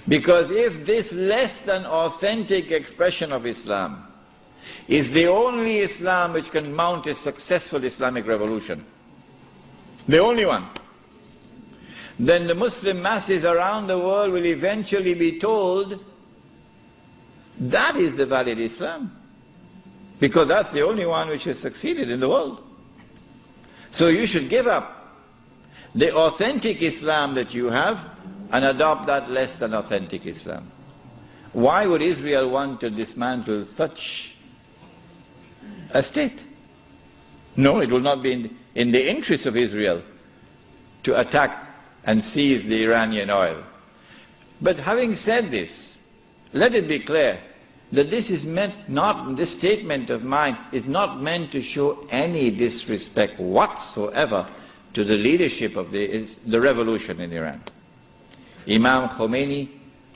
Because if this less than authentic expression of Islam is the only Islam which can mount a successful Islamic revolution, the only one, then the Muslim masses around the world will eventually be told that is the valid Islam, because that's the only one which has succeeded in the world. So you should give up the authentic Islam that you have and adopt that less than authentic Islam. Why would Israel want to dismantle such a state? No, it will not be in the interest of Israel to attack and seize the Iranian oil. But having said this, let it be clear that this is meant not, this statement of mine is not meant to show any disrespect whatsoever to the leadership of the revolution in Iran. Imam Khomeini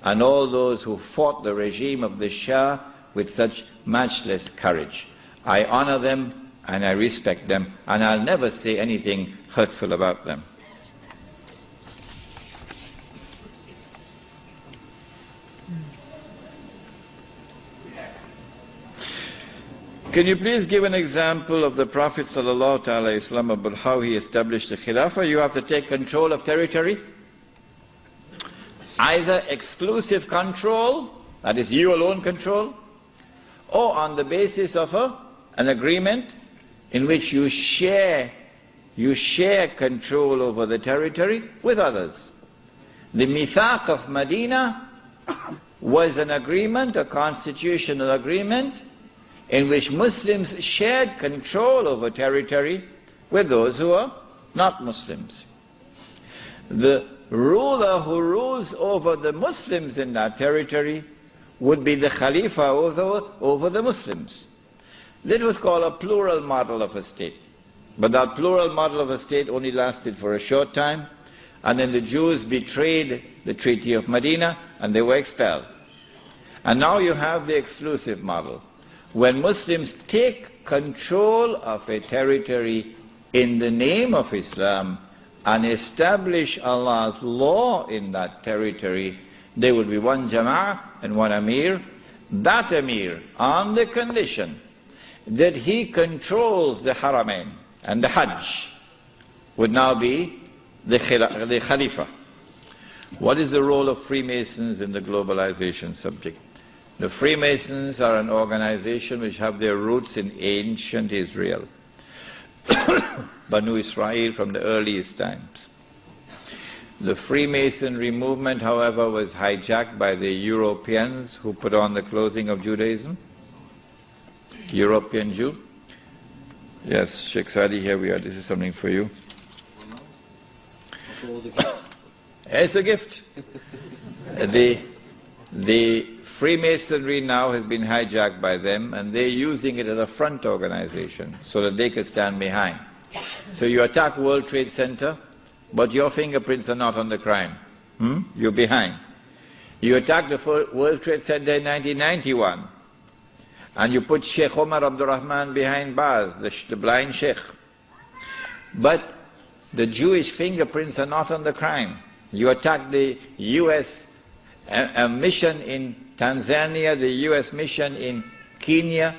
and all those who fought the regime of the Shah with such matchless courage. I honor them and I respect them, and I'll never say anything hurtful about them. Can you please give an example of the Prophet ﷺ about how he established the Khilafah? You have to take control of territory, either exclusive control, that is you alone control, or on the basis of an agreement in which you share control over the territory with others. The Mithaq of Medina was an agreement, a constitutional agreement, in which Muslims shared control over territory with those who are not Muslims. The ruler who rules over the Muslims in that territory would be the Khalifa over the Muslims. That was called a plural model of a state. But that plural model of a state only lasted for a short time, and then the Jews betrayed the Treaty of Medina and they were expelled. And now you have the exclusive model. When Muslims take control of a territory in the name of Islam and establish Allah's law in that territory, there will be one Jama'ah and one Amir. That Amir, on the condition that he controls the Haramain and the Hajj, would now be the Khalifa. What is the role of Freemasons in the globalization subject? The Freemasons are an organization which have their roots in ancient Israel, Banu Israel from the earliest times. The Freemasonry movement, however, was hijacked by the Europeans who put on the clothing of Judaism. European Jew. Yes, Sheikh Sadi, here we are. This is something for you. It's a gift. The Freemasonry now has been hijacked by them, and they're using it as a front organization so that they can stand behind. So you attack World Trade Center, but your fingerprints are not on the crime. You're behind. You attacked the World Trade Center in 1991, and you put Sheikh Omar Abdurrahman behind bars, the blind sheikh. But the Jewish fingerprints are not on the crime. You attack the US a mission in Tanzania, the US mission in Kenya,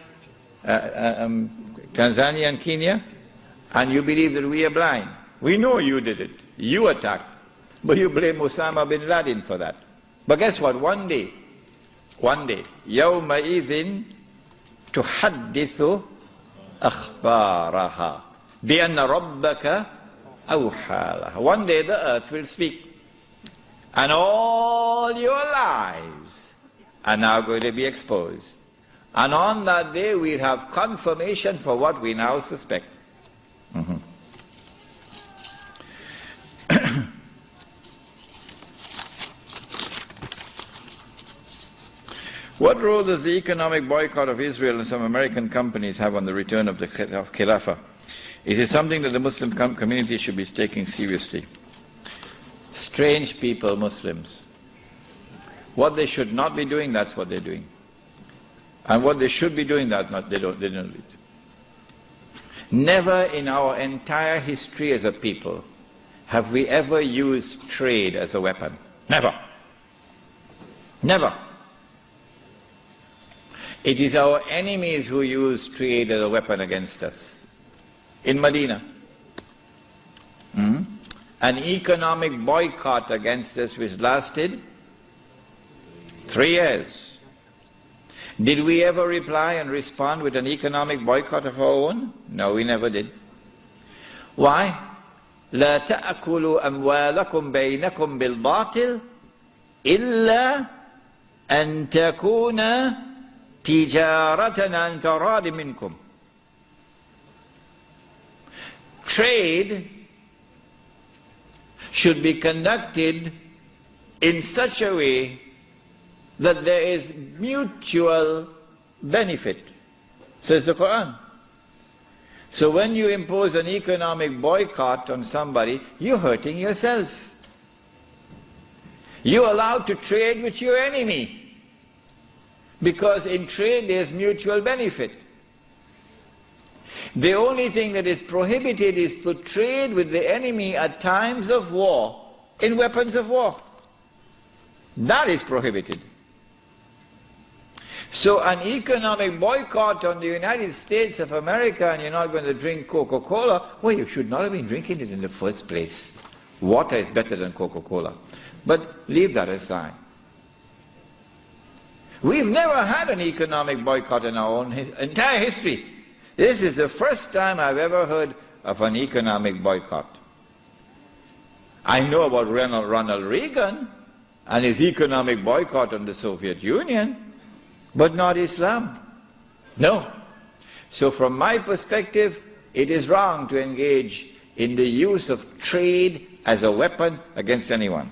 Tanzania and Kenya, and you believe that we are blind. We know you did it. You attacked. But you blame Osama bin Laden for that. But guess what? One day, يَوْمَئِذٍ تُحَدِّثُ أَخْبَارَهَا بِأَنَّ رَبَّكَ أَوْحَى لَهَا. One day the earth will speak. And all your lies are now going to be exposed. And on that day we'll have confirmation for what we now suspect. What role does the economic boycott of Israel and some American companies have on the return of the Khilafah? It is something that the Muslim community should be taking seriously. Strange people, Muslims. What they should not be doing, that's what they're doing. And what they should be doing, they don't do it. Never in our entire history as a people have we ever used trade as a weapon. Never. Never. It is our enemies who use trade as a weapon against us. In Medina, an economic boycott against us which lasted 3 years. Did we ever reply and respond with an economic boycott of our own? No, we never did. Why? لا تأكلوا أموالكم بينكم بالباطل إلا أن تكون تجارة عن تراض منكم. Trade should be conducted in such a way that there is mutual benefit, says the Quran. So when you impose an economic boycott on somebody, you're hurting yourself. You're allowed to trade with your enemy, because in trade there's mutual benefit. The only thing that is prohibited is to trade with the enemy at times of war, in weapons of war. That is prohibited. So an economic boycott on the United States of America, and you're not going to drink Coca-Cola, well, you should not have been drinking it in the first place. Water is better than Coca-Cola. But leave that aside. We've never had an economic boycott in our own entire history. This is the first time I've ever heard of an economic boycott. I know about Ronald Reagan and his economic boycott on the Soviet Union, but not Islam. No. So from my perspective, it is wrong to engage in the use of trade as a weapon against anyone.